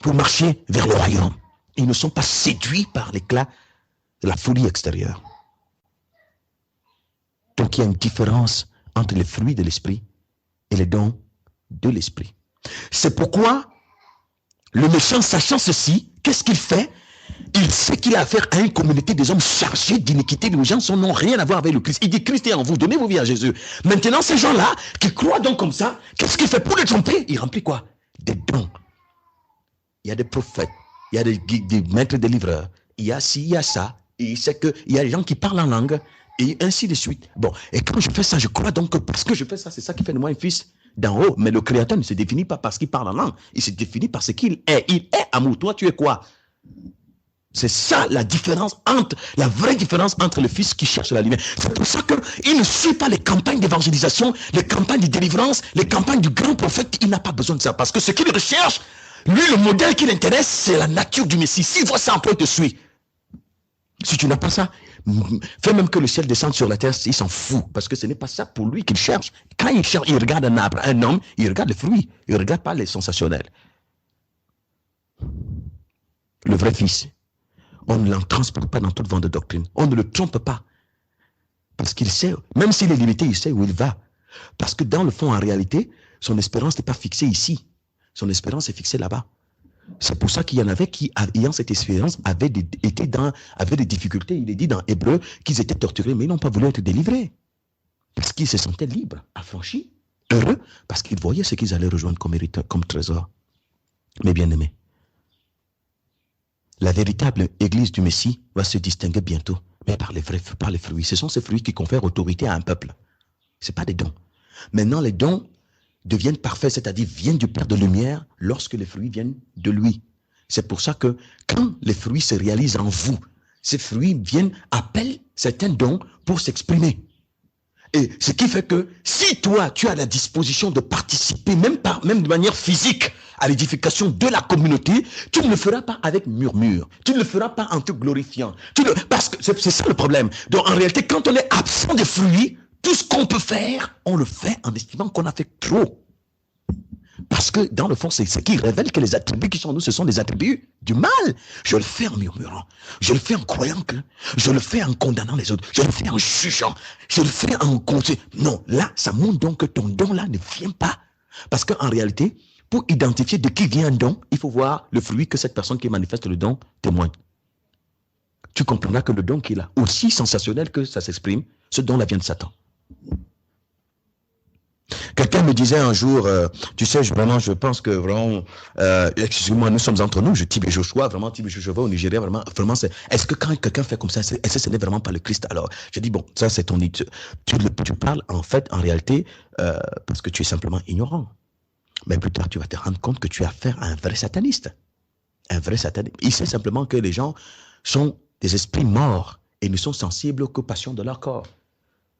pour marcher vers le royaume. Ils ne sont pas séduits par l'éclat de la folie extérieure. Donc il y a une différence entre les fruits de l'esprit et les dons de l'esprit. C'est pourquoi le méchant, sachant ceci, qu'est-ce qu'il fait? Il sait qu'il a affaire à une communauté des hommes chargés d'iniquité. Les gens n'ont rien à voir avec le Christ. Il dit, Christ est en vous, donnez vos vies à Jésus. Maintenant, ces gens-là, qui croient donc comme ça, qu'est-ce qu'il fait pour les tromper? Il remplit quoi? Des dons. Il y a des prophètes, il y a des maîtres délivreurs, il y a ci, il y a ça. Et il sait qu'il y a des gens qui parlent en langue, et ainsi de suite. Bon, et quand je fais ça, je crois donc que parce que je fais ça, c'est ça qui fait de moi un fils d'en haut. Mais le Créateur ne se définit pas parce qu'il parle en langue. Il se définit par ce qu'il est. Il est amour. Toi, tu es quoi? C'est ça la différence la vraie différence entre le fils qui cherche la lumière. C'est pour ça qu'il ne suit pas les campagnes d'évangélisation, les campagnes de délivrance, les campagnes du grand prophète. Il n'a pas besoin de ça. Parce que ce qu'il recherche, lui, le modèle qui l'intéresse, c'est la nature du Messie. S'il voit ça, après, il te suit. Si tu n'as pas ça, fais même que le ciel descende sur la terre, il s'en fout. Parce que ce n'est pas ça pour lui qu'il cherche. Quand il cherche, il regarde un arbre, un homme, il regarde les fruits. Il ne regarde pas les sensationnels. Le vrai fils. On ne l'en transporte pas dans toute vent de doctrine. On ne le trompe pas. Parce qu'il sait, même s'il est limité, il sait où il va. Parce que dans le fond, en réalité, son espérance n'est pas fixée ici. Son espérance est fixée là-bas. C'est pour ça qu'il y en avait qui, ayant cette espérance, avaient des difficultés. Il est dit dans Hébreu qu'ils étaient torturés, mais ils n'ont pas voulu être délivrés. Parce qu'ils se sentaient libres, affranchis, heureux, parce qu'ils voyaient ce qu'ils allaient rejoindre comme trésor. Mes bien-aimés, la véritable église du Messie va se distinguer bientôt, mais par les fruits. Ce sont ces fruits qui confèrent autorité à un peuple. Ce n'est pas des dons. Maintenant, les dons deviennent parfaits, c'est-à-dire viennent du Père de lumière lorsque les fruits viennent de lui. C'est pour ça que quand les fruits se réalisent en vous, ces fruits appellent certains dons pour s'exprimer. Et ce qui fait que si toi, tu as la disposition de participer, même de manière physique, à l'édification de la communauté, tu ne le feras pas avec murmure. Tu ne le feras pas en te glorifiant. Parce que c'est ça le problème. Donc en réalité, quand on est absent des fruits, tout ce qu'on peut faire, on le fait en estimant qu'on a fait trop. Parce que dans le fond, c'est ce qui révèle que les attributs qui sont en nous, ce sont des attributs du mal. Je le fais en murmurant. Je le fais en croyant que. Je le fais en condamnant les autres. Je le fais en jugeant. Je le fais en conseillant. Non, là, ça montre donc que ton don là ne vient pas. Parce qu'en réalité, pour identifier de qui vient un don, il faut voir le fruit que cette personne qui manifeste le don témoigne. Tu comprendras que le don qu'il a, aussi sensationnel que ça s'exprime, ce don-là vient de Satan. Quelqu'un me disait un jour, tu sais, je pense que vraiment, excusez-moi, nous sommes entre nous, Tibé Joshua, vraiment, Tibé Joshua au Nigeria, vraiment, est-ce que quand quelqu'un fait comme ça, est-ce que ce n'est vraiment pas le Christ? Alors, je dis, bon, ça c'est ton idée. Tu parles, en fait, en réalité, parce que tu es simplement ignorant. Mais plus tard, tu vas te rendre compte que tu as affaire à un vrai sataniste. Un vrai sataniste. Il sait simplement que les gens sont des esprits morts et ne sont sensibles qu'aux passions de leur corps.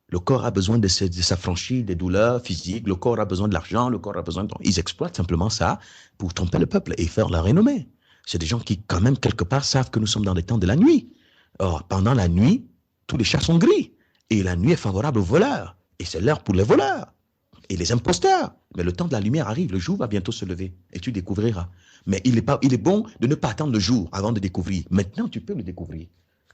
Le corps a besoin de s'affranchir des douleurs physiques, le corps a besoin de l'argent, le corps a besoin de... Ils exploitent simplement ça pour tromper le peuple et faire leur renommée. C'est des gens qui, quand même, quelque part, savent que nous sommes dans les temps de la nuit. Or, pendant la nuit, tous les chats sont gris. Et la nuit est favorable aux voleurs. Et c'est l'heure pour les voleurs. Et les imposteurs. Mais le temps de la lumière arrive, le jour va bientôt se lever et tu découvriras. Mais il est bon de ne pas attendre le jour avant de découvrir. Maintenant, tu peux le découvrir.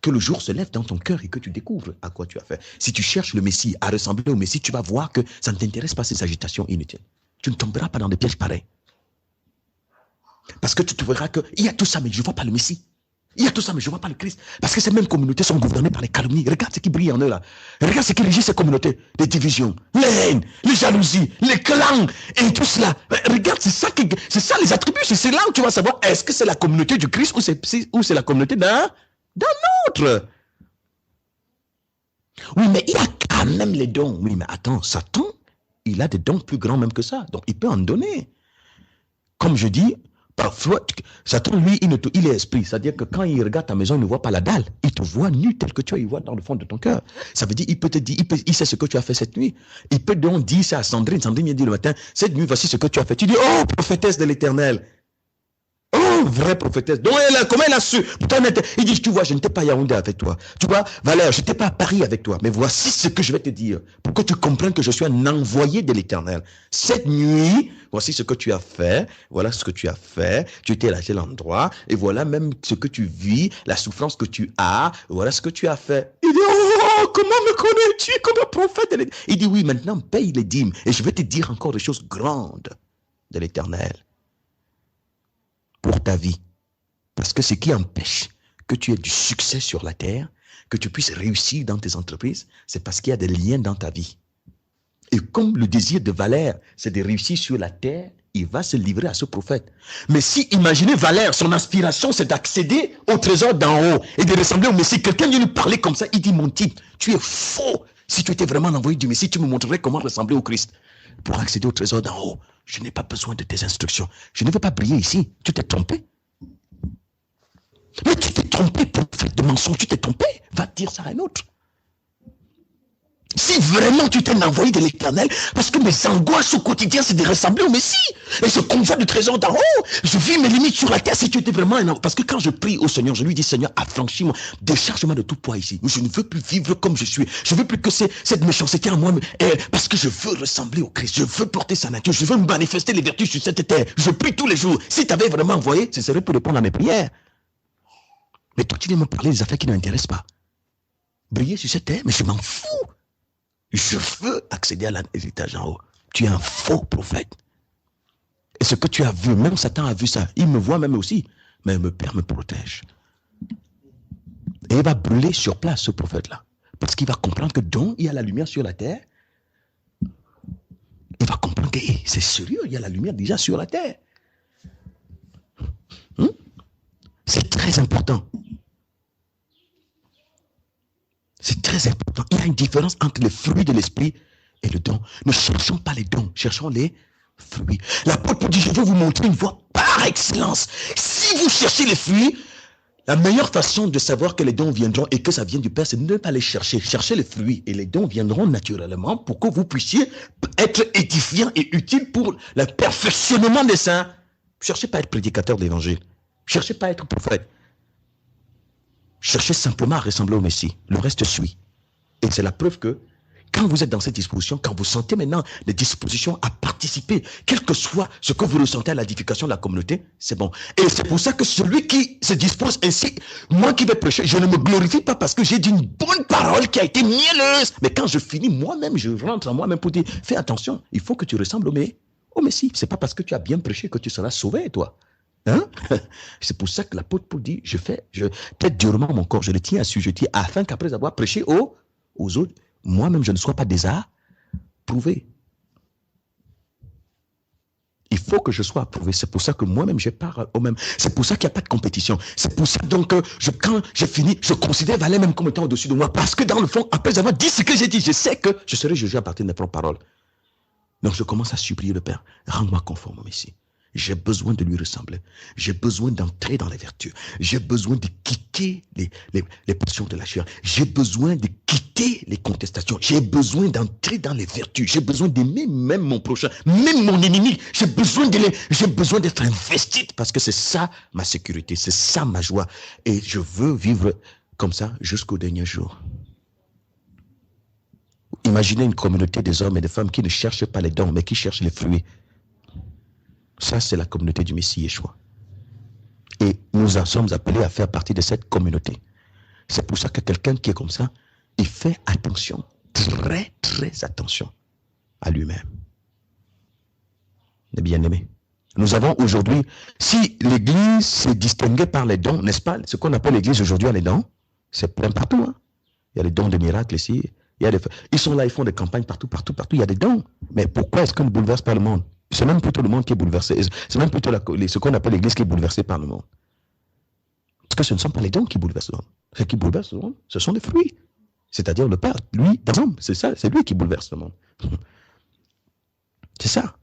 Que le jour se lève dans ton cœur et que tu découvres à quoi tu as fait. Si tu cherches le Messie, à ressembler au Messie, tu vas voir que ça ne t'intéresse pas ces agitations inutiles. Tu ne tomberas pas dans des pièges pareils. Parce que tu trouveras qu'il y a tout ça, mais je ne vois pas le Messie. Il y a tout ça, mais je ne vois pas le Christ. Parce que ces mêmes communautés sont gouvernées par les calomnies. Regarde ce qui brille en eux là. Regarde ce qui régit ces communautés. Les divisions, les haines, les jalousies, les clans et tout cela. Regarde, c'est ça les attributs. C'est là où tu vas savoir est-ce que c'est la communauté du Christ ou c'est la communauté d'un autre. Oui, mais il a quand même les dons. Oui, mais attends, Satan, il a des dons plus grands même que ça. Donc, il peut en donner. Comme je dis, parfois, Satan, lui, il est esprit. C'est-à-dire que quand il regarde ta maison, il ne voit pas la dalle. Il te voit nu tel que tu es, il voit dans le fond de ton cœur. Ça veut dire, il peut te dire, il sait ce que tu as fait cette nuit. Il peut donc dire ça à Sandrine. Sandrine vient dire le matin, cette nuit, voici ce que tu as fait. Tu dis, oh, prophétesse de l'Éternel. Oh, vraie prophétesse. Donc, comment elle a su? Il dit, tu vois, je n'étais pas à Yaoundé avec toi. Tu vois, Valère, je n'étais pas à Paris avec toi. Mais voici ce que je vais te dire. Pour que tu comprennes que je suis un envoyé de l'Éternel. Cette nuit, voici ce que tu as fait. Voilà ce que tu as fait. Tu étais à tel endroit. Et voilà même ce que tu vis, la souffrance que tu as. Voilà ce que tu as fait. Il dit, oh, comment me connais-tu comme un prophète? Il dit, oui, maintenant, paye les dîmes. Et je vais te dire encore des choses grandes de l'Éternel. Pour ta vie. Parce que ce qui empêche que tu aies du succès sur la terre, que tu puisses réussir dans tes entreprises, c'est parce qu'il y a des liens dans ta vie. Et comme le désir de Valère, c'est de réussir sur la terre, il va se livrer à ce prophète. Mais si, imaginez Valère, son aspiration, c'est d'accéder au trésor d'en haut et de ressembler au Messie. Quelqu'un vient lui parler comme ça, il dit, mon type, tu es faux. Si tu étais vraiment l'envoyé du Messie, tu me montrerais comment ressembler au Christ. Pour accéder au trésor d'en haut, je n'ai pas besoin de tes instructions. Je ne veux pas briller ici. Tu t'es trompé. Mais tu t'es trompé, prophète de mensonge. Tu t'es trompé. Va dire ça à un autre. Si vraiment tu t'es envoyé de l'Éternel, parce que mes angoisses au quotidien, c'est de ressembler au Messie. Et ce convoi du trésor d'en haut, je vis mes limites sur la terre. Si tu étais vraiment un... Parce que quand je prie au Seigneur, je lui dis, Seigneur, affranchis-moi, décharge-moi de tout poids ici. Je ne veux plus vivre comme je suis. Je ne veux plus que cette méchanceté en moi. Parce que je veux ressembler au Christ. Je veux porter sa nature. Je veux manifester les vertus sur cette terre. Je prie tous les jours. Si tu avais vraiment envoyé, ce serait pour répondre à mes prières. Mais toi, tu viens me parler des affaires qui ne m'intéressent pas. Briller sur cette terre, mais je m'en fous. Je veux accéder à l'étage en haut. Tu es un faux prophète. Et ce que tu as vu, même Satan a vu ça. Il me voit même aussi. Mais le Père me protège. Et il va brûler sur place, ce prophète-là. Parce qu'il va comprendre que donc, il y a la lumière sur la terre. Il va comprendre que c'est sérieux, il y a la lumière déjà sur la terre. C'est très important. C'est très important. Il y a une différence entre les fruits de l'esprit et le don. Ne cherchons pas les dons, cherchons les fruits. L'apôtre dit, je veux vous montrer une voie par excellence. Si vous cherchez les fruits, la meilleure façon de savoir que les dons viendront et que ça vient du Père, c'est de ne pas les chercher. Cherchez les fruits et les dons viendront naturellement pour que vous puissiez être édifiant et utile pour le perfectionnement des saints. Cherchez pas à être prédicateur de l'évangile. Cherchez pas à être prophète. Cherchez simplement à ressembler au Messie. Le reste suit. Et c'est la preuve que quand vous êtes dans cette disposition, quand vous sentez maintenant des dispositions à participer, quel que soit ce que vous ressentez à l'édification de la communauté, c'est bon. Et c'est pour ça que celui qui se dispose ainsi, moi qui vais prêcher, je ne me glorifie pas parce que j'ai dit une bonne parole qui a été mielleuse. Mais quand je finis moi-même, je rentre en moi-même pour dire, fais attention, il faut que tu ressembles au Messie. C'est pas parce que tu as bien prêché que tu seras sauvé, toi. Hein? C'est pour ça que l'apôtre Paul dit, je peut-être durement mon corps, je le tiens assujetti, afin qu'après avoir prêché aux autres, moi-même je ne sois pas désapprouvé. Il faut que je sois approuvé. C'est pour ça que moi-même je pars au même. C'est pour ça qu'il n'y a pas de compétition. C'est pour ça donc que quand j'ai fini, je considère Valère même comme étant au-dessus de moi. Parce que dans le fond, après avoir dit ce que j'ai dit, je sais que je serai jugé à partir de mes propres paroles. Donc je commence à supplier le Père, rends-moi conforme au Messie. J'ai besoin de lui ressembler. J'ai besoin d'entrer dans les vertus. J'ai besoin de quitter les passions de la chair. J'ai besoin de quitter les contestations. J'ai besoin d'entrer dans les vertus. J'ai besoin d'aimer même mon prochain, même mon ennemi. J'ai besoin d'être investi parce que c'est ça ma sécurité, c'est ça ma joie. Et je veux vivre comme ça jusqu'au dernier jour. Imaginez une communauté des hommes et des femmes qui ne cherchent pas les dons, mais qui cherchent les fruits. Ça, c'est la communauté du Messie Yeshua. Et nous en sommes appelés à faire partie de cette communauté. C'est pour ça que quelqu'un qui est comme ça, il fait attention, très, très attention à lui-même. Les bien-aimés. Nous avons aujourd'hui, si l'Église s'est distinguée par les dons, n'est-ce pas, ce qu'on appelle l'Église aujourd'hui a les dons, c'est plein partout. Hein? Il y a les dons de miracles ici. Ils sont là, ils font des campagnes partout. Il y a des dons. Mais pourquoi est-ce qu'on ne bouleverse pas le monde? C'est même plutôt le monde qui est bouleversé. C'est même plutôt ce qu'on appelle l'Église qui est bouleversée par le monde. Parce que ce ne sont pas les dons qui bouleversent le monde. Ce qui bouleverse le monde, ce sont les fruits. C'est-à-dire le Père, lui, par exemple, c'est ça, c'est lui qui bouleverse le monde. C'est ça.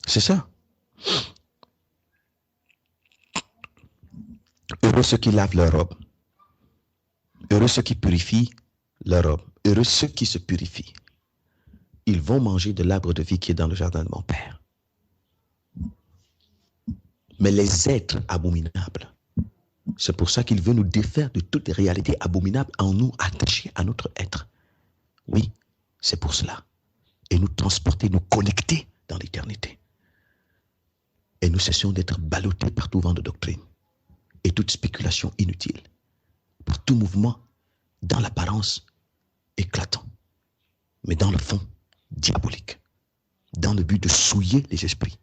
C'est ça. Heureux ceux qui lavent leur robe. Heureux ceux qui purifient leur robe. Heureux ceux qui se purifient. Ils vont manger de l'arbre de vie qui est dans le jardin de mon Père. Mais les êtres abominables, c'est pour ça qu'il veut nous défaire de toutes les réalités abominables en nous attachés à notre être. Oui, c'est pour cela. Et nous transporter, nous connecter dans l'éternité. Et nous cessions d'être ballottés par tout vent de doctrine et toute spéculation inutile, par tout mouvement dans l'apparence éclatant, mais dans le fond diabolique, dans le but de souiller les esprits.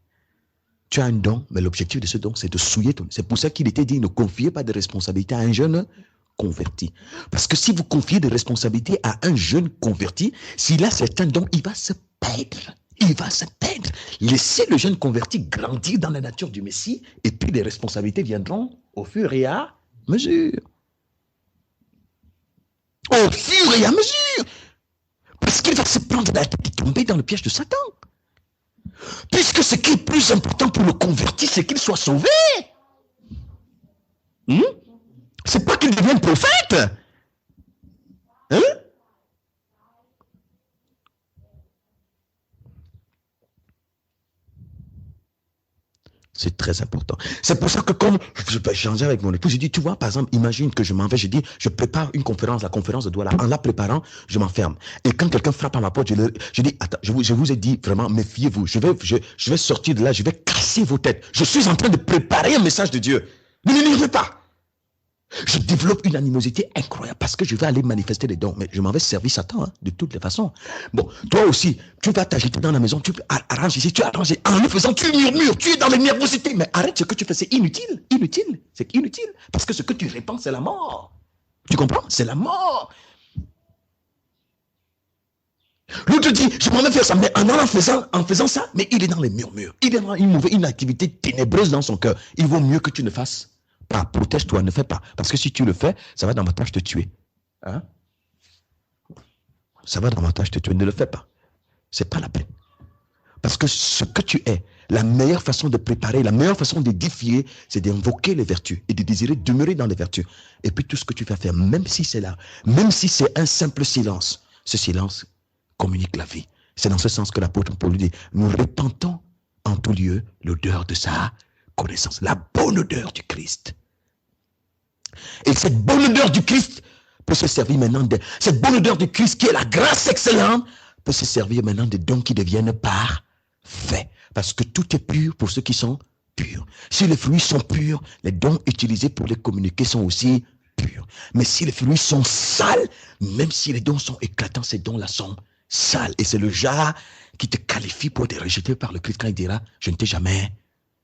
Tu as un don, mais l'objectif de ce don, c'est de souiller ton. C'est pour ça qu'il était dit, ne confiez pas de responsabilité à un jeune converti. Parce que si vous confiez des responsabilités à un jeune converti, s'il a certains dons, il va se perdre. Il va se perdre. Laissez le jeune converti grandir dans la nature du Messie, et puis les responsabilités viendront au fur et à mesure. Au fur et à mesure. Parce qu'il va se prendre la tête et tomber dans le piège de Satan. Puisque ce qui est plus important pour le converti, c'est qu'il soit sauvé. C'est pas qu'il devienne prophète. C'est très important. C'est pour ça que comme je peux échanger avec mon épouse, je dis, tu vois, par exemple, imagine que je m'en vais, je dis, je prépare une conférence, la conférence de Douala. En la préparant, je m'enferme. Et quand quelqu'un frappe à ma porte, je dis, attends, je vous ai dit vraiment, méfiez-vous. Je vais sortir de là, je vais casser vos têtes. Je suis en train de préparer un message de Dieu. Ne l'énervez pas. Je développe une animosité incroyable parce que je vais aller manifester les dons. Mais je m'en vais servir Satan, hein, de toutes les façons. Bon, toi aussi, tu vas t'agiter dans la maison, tu arranges ici, tu arranges. En le faisant, tu murmures, tu es dans les nervosités. Mais arrête ce que tu fais, c'est inutile. Inutile. C'est inutile. Parce que ce que tu répands, c'est la mort. Tu comprends? C'est la mort. L'autre dit, je m'en vais faire ça. Mais en faisant ça, mais il est dans les murmures. Il est dans une activité ténébreuse dans son cœur. Il vaut mieux que tu ne fasses pas. Protège-toi, ne fais pas. Parce que si tu le fais, ça va davantage te tuer. Hein? Ça va davantage te tuer. Ne le fais pas. C'est pas la peine. Parce que ce que tu es, la meilleure façon de préparer, la meilleure façon de défier, c'est d'invoquer les vertus et de désirer demeurer dans les vertus. Et puis tout ce que tu vas faire, même si c'est là, même si c'est un simple silence, ce silence communique la vie. C'est dans ce sens que l'apôtre Paul dit, nous répandons en tout lieu l'odeur de sa connaissance, la bonne odeur du Christ. Et cette bonne odeur du Christ peut se servir maintenant cette bonne odeur du Christ qui est la grâce excellente peut se servir maintenant des dons qui deviennent parfaits. Parce que tout est pur pour ceux qui sont purs. Si les fruits sont purs, les dons utilisés pour les communiquer sont aussi purs. Mais si les fruits sont sales, même si les dons sont éclatants, ces dons-là sont sales. Et c'est le jar qui te qualifie pour être rejeté par le Christ quand il dira, je ne t'ai jamais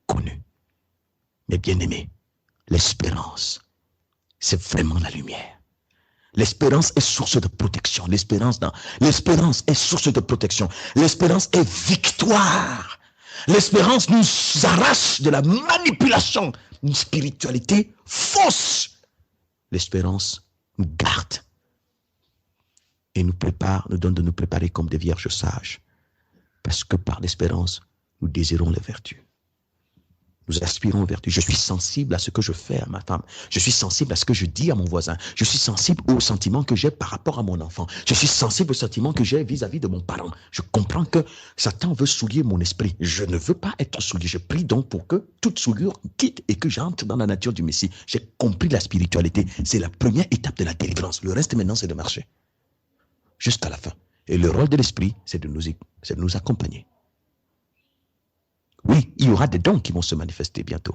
connu. Mais bien aimé, l'espérance, c'est vraiment la lumière. L'espérance est source de protection. L'espérance est source de protection. L'espérance est victoire. L'espérance nous arrache de la manipulation, une spiritualité fausse. L'espérance nous garde et nous prépare, nous donne de nous préparer comme des vierges sages. Parce que par l'espérance, nous désirons les vertus. Nous aspirons aux vertus. Je suis sensible à ce que je fais à ma femme. Je suis sensible à ce que je dis à mon voisin. Je suis sensible aux sentiments que j'ai par rapport à mon enfant. Je suis sensible aux sentiments que j'ai vis-à-vis de mon parent. Je comprends que Satan veut souiller mon esprit. Je ne veux pas être souillé. Je prie donc pour que toute souillure quitte et que j'entre dans la nature du Messie. J'ai compris la spiritualité. C'est la première étape de la délivrance. Le reste maintenant, c'est de marcher jusqu'à la fin. Et le rôle de l'esprit, c'est de nous accompagner. Oui, il y aura des dons qui vont se manifester bientôt.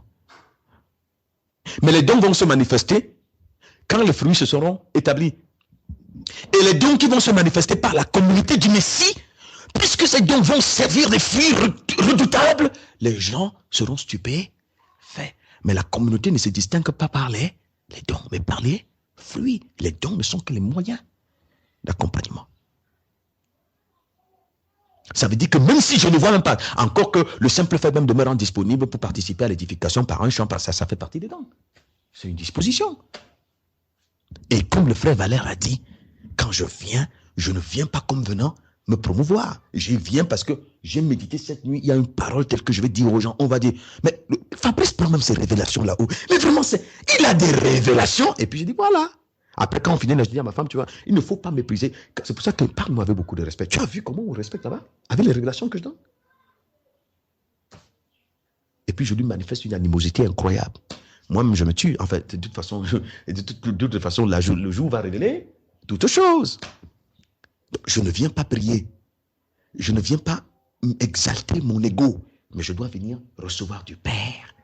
Mais les dons vont se manifester quand les fruits se seront établis. Et les dons qui vont se manifester par la communauté du Messie, puisque ces dons vont servir des fruits redoutables, les gens seront stupéfaits. Mais la communauté ne se distingue pas par les dons, mais par les fruits. Les dons ne sont que les moyens d'accompagnement. Ça veut dire que même si je ne vois même pas, encore que le simple fait même de me rendre disponible pour participer à l'édification par un chant, ça fait partie des dons. C'est une disposition. Et comme le frère Valère a dit, quand je viens, je ne viens pas comme venant me promouvoir. Je viens parce que j'ai médité cette nuit, il y a une parole telle que je vais dire aux gens, on va dire, mais Fabrice prend même ses révélations là-haut. Mais vraiment, il a des révélations. Et puis je dis, voilà. Après, quand on finit, là, je dis à ma femme, tu vois, il ne faut pas mépriser. C'est pour ça qu'elle parle-moi avec beaucoup de respect. Tu as vu comment on respecte là-bas? Avec les révélations que je donne. Et puis, je lui manifeste une animosité incroyable. Moi-même, je me tue. En fait, de toute façon, le jour va révéler toutes choses. Donc, je ne viens pas prier. Je ne viens pas exalter mon ego. Mais je dois venir recevoir du Père.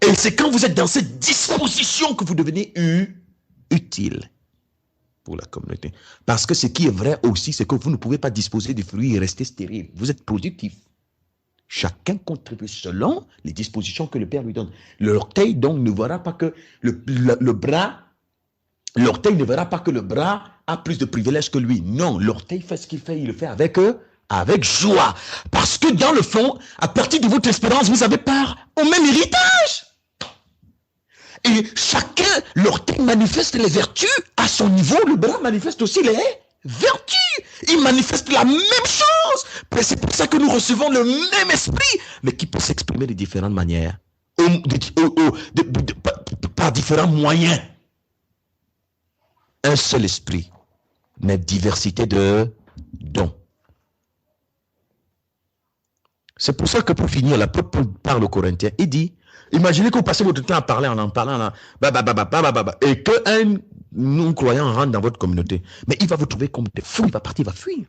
Et c'est quand vous êtes dans cette disposition que vous devenez utile pour la communauté. Parce que ce qui est vrai aussi, c'est que vous ne pouvez pas disposer des fruits et rester stérile. Vous êtes productif. Chacun contribue selon les dispositions que le Père lui donne. L'orteil, donc, ne verra pas que le bras, l'orteil ne verra pas que le bras a plus de privilèges que lui. Non, l'orteil fait ce qu'il fait, il le fait avec joie. Parce que dans le fond, à partir de votre espérance, vous avez part au même héritage. Et chacun, l'orteil manifeste les vertus à son niveau, le bras manifeste aussi les vertus. Il manifeste la même chose. C'est pour ça que nous recevons le même esprit, mais qui peut s'exprimer de différentes manières, par différents moyens. Un seul esprit, mais diversité de dons. C'est pour ça que pour finir, l'apôtre Paul parle aux Corinthiens. Il dit, imaginez que vous passez votre temps à parler, en parlant, et qu'un non-croyant rentre dans votre communauté. Mais il va vous trouver comme des fous, il va partir, il va fuir.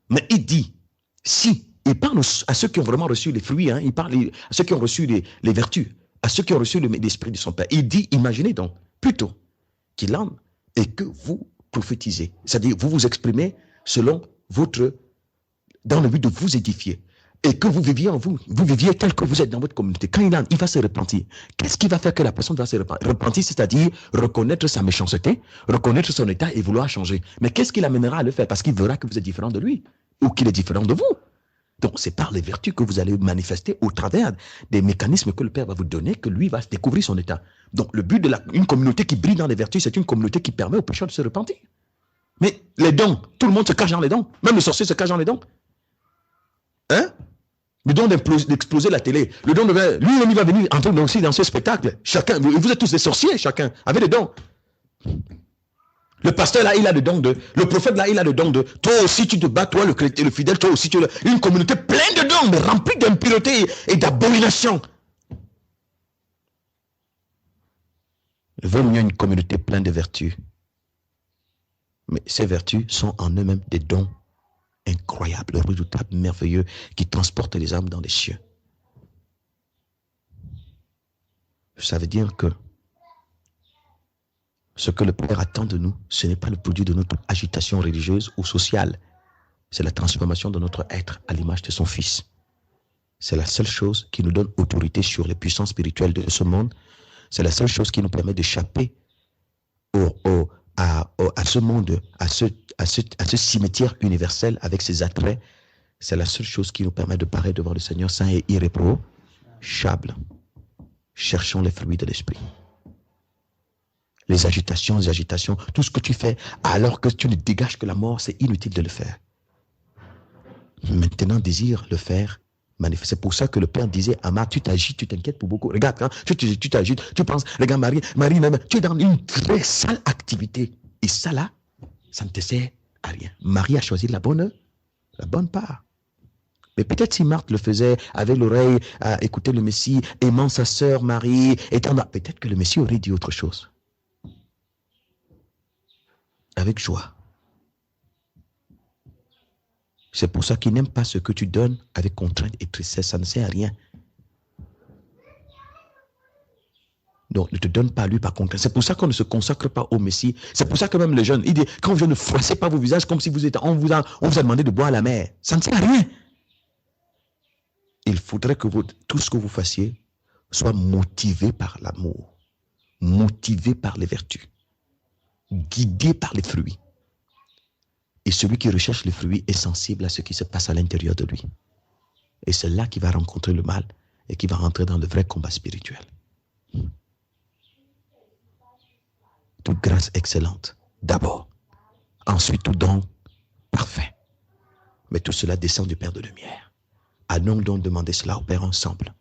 Mais il dit, si, il parle à ceux qui ont vraiment reçu les fruits, il parle à ceux qui ont reçu les vertus, à ceux qui ont reçu l'esprit de son Père. Il dit, imaginez donc, plutôt qu'il entre et que vous prophétisez. C'est-à-dire, vous vous exprimez selon dans le but de vous édifier. Et que vous viviez en vous viviez tel que vous êtes dans votre communauté. Quand il entre, il va se repentir. Qu'est-ce qui va faire que la personne va se repentir? Repentir, c'est-à-dire reconnaître sa méchanceté, reconnaître son état et vouloir changer. Mais qu'est-ce qui l'amènera à le faire? Parce qu'il verra que vous êtes différent de lui ou qu'il est différent de vous. Donc, c'est par les vertus que vous allez manifester au travers des mécanismes que le Père va vous donner, que lui va découvrir son état. Donc, le but d'une communauté qui brille dans les vertus, c'est une communauté qui permet aux pécheurs de se repentir. Mais les dons, tout le monde se cache dans les dons. Même le sorcier se cache dans les dons. Hein? Le don d'exploser la télé. Le don lui, il va venir entrer aussi dans ce spectacle. Chacun, vous êtes tous des sorciers, chacun, avec des dons. Le pasteur là, il a le don de. Le prophète là, il a le don de. Toi aussi, tu te bats, toi, le chrétien, le fidèle, toi aussi, tu as une communauté pleine de dons, mais remplie d'impureté et d'abomination. Il vaut mieux une communauté pleine de vertus. Mais ces vertus sont en eux-mêmes des dons incroyables, redoutables, merveilleux, qui transportent les âmes dans les cieux. Ça veut dire que ce que le Père attend de nous, ce n'est pas le produit de notre agitation religieuse ou sociale. C'est la transformation de notre être à l'image de son Fils. C'est la seule chose qui nous donne autorité sur les puissances spirituelles de ce monde. C'est la seule chose qui nous permet d'échapper à ce monde, à ce cimetière universel avec ses attraits. C'est la seule chose qui nous permet de paraître devant le Seigneur saint et irréprochable. Cherchons les fruits de l'esprit. Les agitations, tout ce que tu fais alors que tu ne dégages que la mort, c'est inutile de le faire. Maintenant, désire le faire. C'est pour ça que le Père disait à Marc, tu t'agites, tu t'inquiètes pour beaucoup. Regarde, hein, tu t'agites, tu penses, regarde Marie même, tu es dans une très sale activité. Et ça là, ça ne te sert à rien. Marie a choisi la bonne part. Mais peut-être si Marthe le faisait avec l'oreille à écouter le Messie, aimant sa sœur Marie, peut-être que le Messie aurait dit autre chose. Avec joie. C'est pour ça qu'il n'aime pas ce que tu donnes avec contrainte et tristesse. Ça ne sert à rien. Donc, ne te donne pas à lui par contrainte. C'est pour ça qu'on ne se consacre pas au Messie. C'est pour ça que même les jeunes, ils disent, quand je ne froissez pas vos visages comme si on vous a demandé de boire à la mer. Ça ne sert à rien. Il faudrait que tout ce que vous fassiez soit motivé par l'amour, motivé par les vertus, guidé par les fruits. Et celui qui recherche les fruits est sensible à ce qui se passe à l'intérieur de lui. Et c'est là qu'il va rencontrer le mal et qu'il va rentrer dans le vrai combat spirituel. Toute grâce excellente, d'abord. Ensuite, tout don parfait. Mais tout cela descend du Père de lumière. Allons donc demander cela au Père ensemble.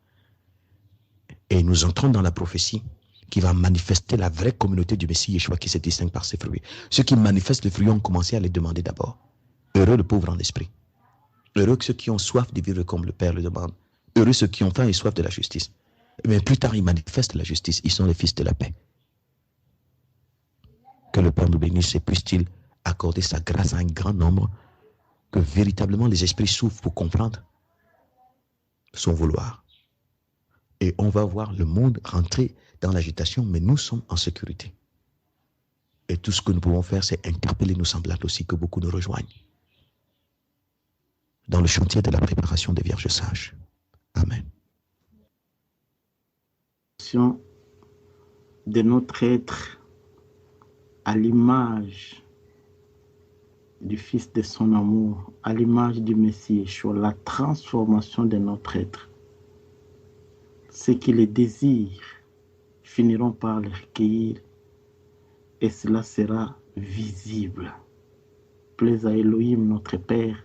Et nous entrons dans la prophétie qui va manifester la vraie communauté du Messie Yeshua qui se distingue par ses fruits. Ceux qui manifestent les fruits ont commencé à les demander d'abord. Heureux le pauvre en esprit. Heureux ceux qui ont soif de vivre comme le Père le demande. Heureux ceux qui ont faim et soif de la justice. Mais plus tard, ils manifestent la justice. Ils sont les fils de la paix. Que le Père nous bénisse et puisse-t-il accorder sa grâce à un grand nombre, que véritablement les esprits s'ouvrent pour comprendre son vouloir. Et on va voir le monde rentrer dans l'agitation, mais nous sommes en sécurité. Et tout ce que nous pouvons faire, c'est interpeller nos semblables aussi, que beaucoup nous rejoignent dans le chantier de la préparation des Vierges sages. Amen. De notre être à l'image du Fils de son amour, à l'image du Messie, sur la transformation de notre être. Ceux qui le désirent finiront par le recueillir et cela sera visible. Plaise à Elohim, notre Père,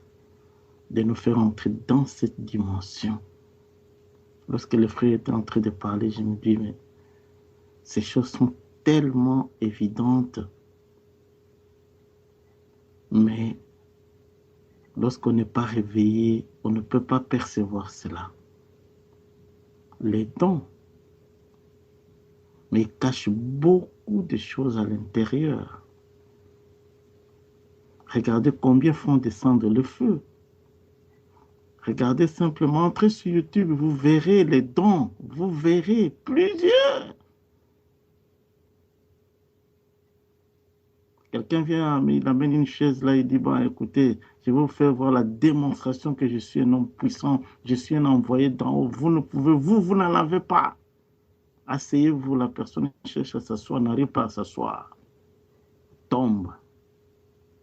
de nous faire entrer dans cette dimension. Lorsque le frère était en train de parler, je me dis, mais ces choses sont tellement évidentes, mais Lorsqu'on n'est pas réveillé, on ne peut pas percevoir cela. Les dons, mais ils cachent beaucoup de choses à l'intérieur. Regardez combien font descendre le feu. Regardez simplement, entrez sur YouTube, vous verrez les dons, vous verrez plusieurs. Quelqu'un vient, il amène une chaise là, il dit, bon, écoutez, je vais vous faire voir la démonstration que je suis un homme puissant, je suis un envoyé d'en haut, vous ne pouvez, vous n'en avez pas. Asseyez-vous, la personne cherche à s'asseoir, n'arrive pas à s'asseoir, tombe.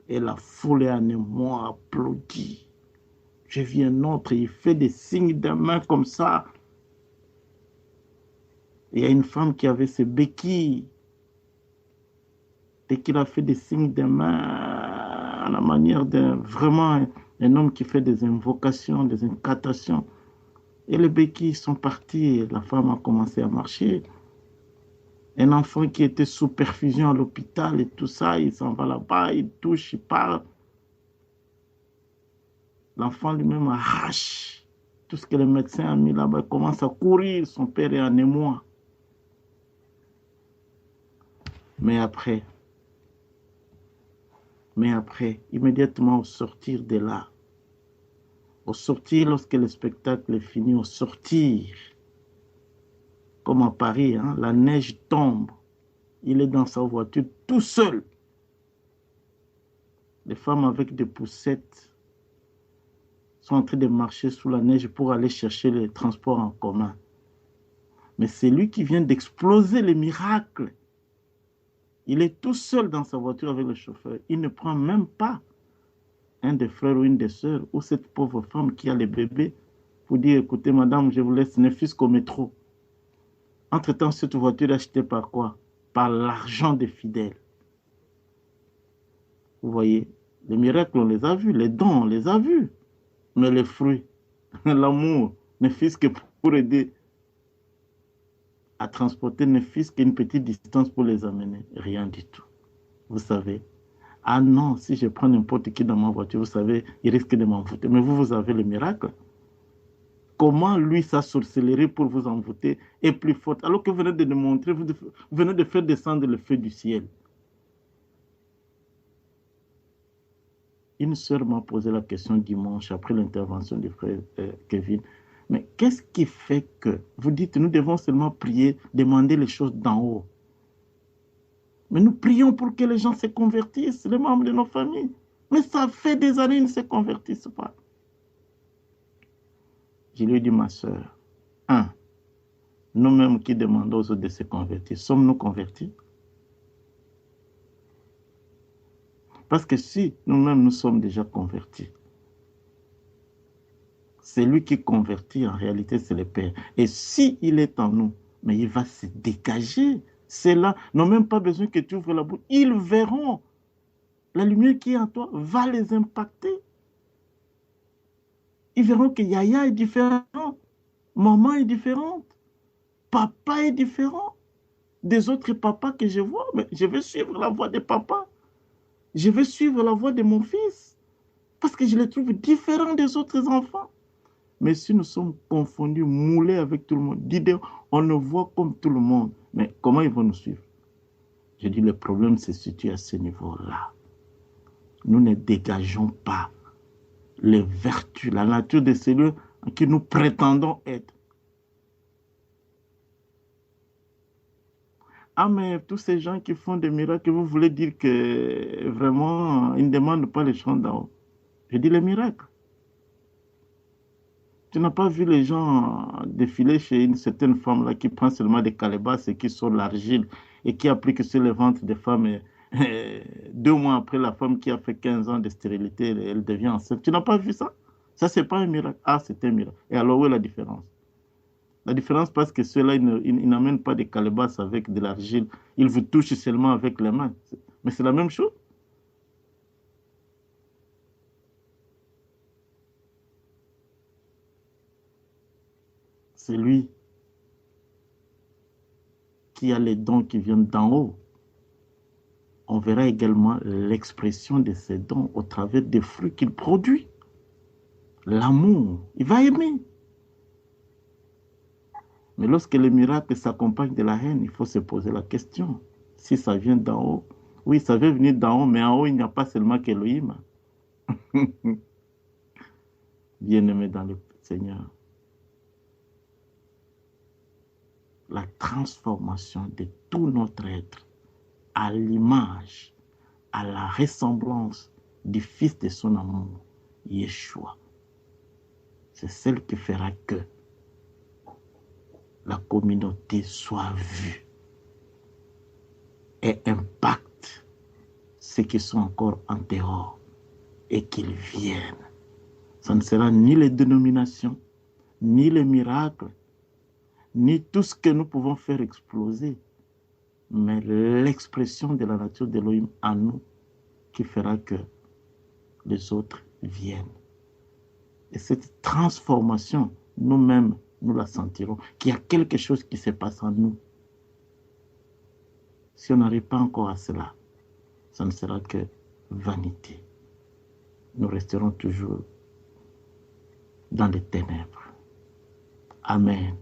Et la foule est en émoi, applaudit. Je vis un autre, il fait des signes de main comme ça. Il y a une femme qui avait ses béquilles. Dès qu'il a fait des signes de main à la manière de vraiment un homme qui fait des invocations, des incantations. Et les béquilles sont partis et la femme a commencé à marcher. Un enfant qui était sous perfusion à l'hôpital et tout ça, il s'en va là-bas, il touche, il parle. L'enfant lui-même arrache tout ce que le médecin a mis là-bas, il commence à courir, son père est en émoi. Mais après, immédiatement au sortir de là, au sortir lorsque le spectacle est fini, au sortir, comme à Paris, hein, la neige tombe, il est dans sa voiture tout seul. Les femmes avec des poussettes sont en train de marcher sous la neige pour aller chercher les transports en commun. Mais c'est lui qui vient d'exploser les miracles. Il est tout seul dans sa voiture avec le chauffeur. Il ne prend même pas un des frères ou une des sœurs ou cette pauvre femme qui a les bébés pour dire, écoutez madame, je vous laisse, ne fût-ce qu'au métro. Entre-temps, cette voiture est achetée par quoi? Par l'argent des fidèles. Vous voyez, les miracles, on les a vus, les dons, on les a vus. Mais les fruits, l'amour, ne fût-ce que pour aider à transporter, ne fût-ce qu'une petite distance pour les amener. Rien du tout. Vous savez. Ah non, si je prends n'importe qui dans ma voiture, vous savez, il risque de m'envoûter. Mais vous avez le miracle. Comment lui, sa sorcellerie pour vous envoûter est plus forte. Alors que vous venez de nous montrer, vous venez de faire descendre le feu du ciel. Une sœur m'a posé la question dimanche après l'intervention du frère Kevin. Mais qu'est-ce qui fait que vous dites nous devons seulement prier, demander les choses d'en haut? Mais nous prions pour que les gens se convertissent, les membres de nos familles. Mais ça fait des années qu'ils ne se convertissent pas. Je lui ai dit, ma sœur, nous-mêmes qui demandons aux autres de se convertir, sommes-nous convertis? Parce que si nous-mêmes nous sommes déjà convertis, c'est lui qui convertit, en réalité, c'est le Père. Et si il est en nous, mais il va se dégager. Ceux-là n'ont même pas besoin que tu ouvres la bouche. Ils verront. La lumière qui est en toi va les impacter. Ils verront que Yaya est différent, maman est différente, papa est différent des autres papas que je vois. Mais je vais suivre la voie de papa. Je vais suivre la voie de mon fils. Parce que je les trouve différents des autres enfants. Mais si nous sommes confondus, moulés avec tout le monde, dites, on ne voit comme tout le monde. Mais comment ils vont nous suivre? Je dis, le problème se situe à ce niveau-là. Nous ne dégageons pas les vertus, la nature de celui que nous prétendons être. Ah, mais tous ces gens qui font des miracles, vous voulez dire que vraiment, ils ne demandent pas les choses d'en haut. Je dis les miracles. Tu n'as pas vu les gens défiler chez une certaine femme là qui prend seulement des calebasses et qui sort l'argile et qui applique sur le ventre des femmes. Et 2 mois après, la femme qui a fait 15 ans de stérilité, elle devient enceinte. Tu n'as pas vu ça? Ça, c'est pas un miracle. Ah, c'est un miracle. Et alors, où est la différence? La différence, parce que ceux-là, ils n'amènent pas des calebasses avec de l'argile. Ils vous touchent seulement avec les mains. Mais c'est la même chose. C'est lui qui a les dons qui viennent d'en haut. On verra également l'expression de ces dons au travers des fruits qu'il produit. l'amour, il va aimer. Mais lorsque les miracles s'accompagnent de la haine, il faut se poser la question. Si ça vient d'en haut, oui, ça veut venir d'en haut, mais en haut, il n'y a pas seulement qu'Elohim. Bien-aimé dans le Seigneur, la transformation de tout notre être à l'image, à la ressemblance du Fils de son amour, Yeshua, c'est celle qui fera que la communauté soit vue et impacte ceux qui sont encore en dehors et qu'ils viennent. Ça ne sera ni les dénominations, ni les miracles, ni tout ce que nous pouvons faire exploser, mais l'expression de la nature d'Elohim en nous qui fera que les autres viennent. Et cette transformation, nous-mêmes, nous la sentirons, qu'il y a quelque chose qui se passe en nous. Si on n'arrive pas encore à cela, ça ne sera que vanité. Nous resterons toujours dans les ténèbres. Amen.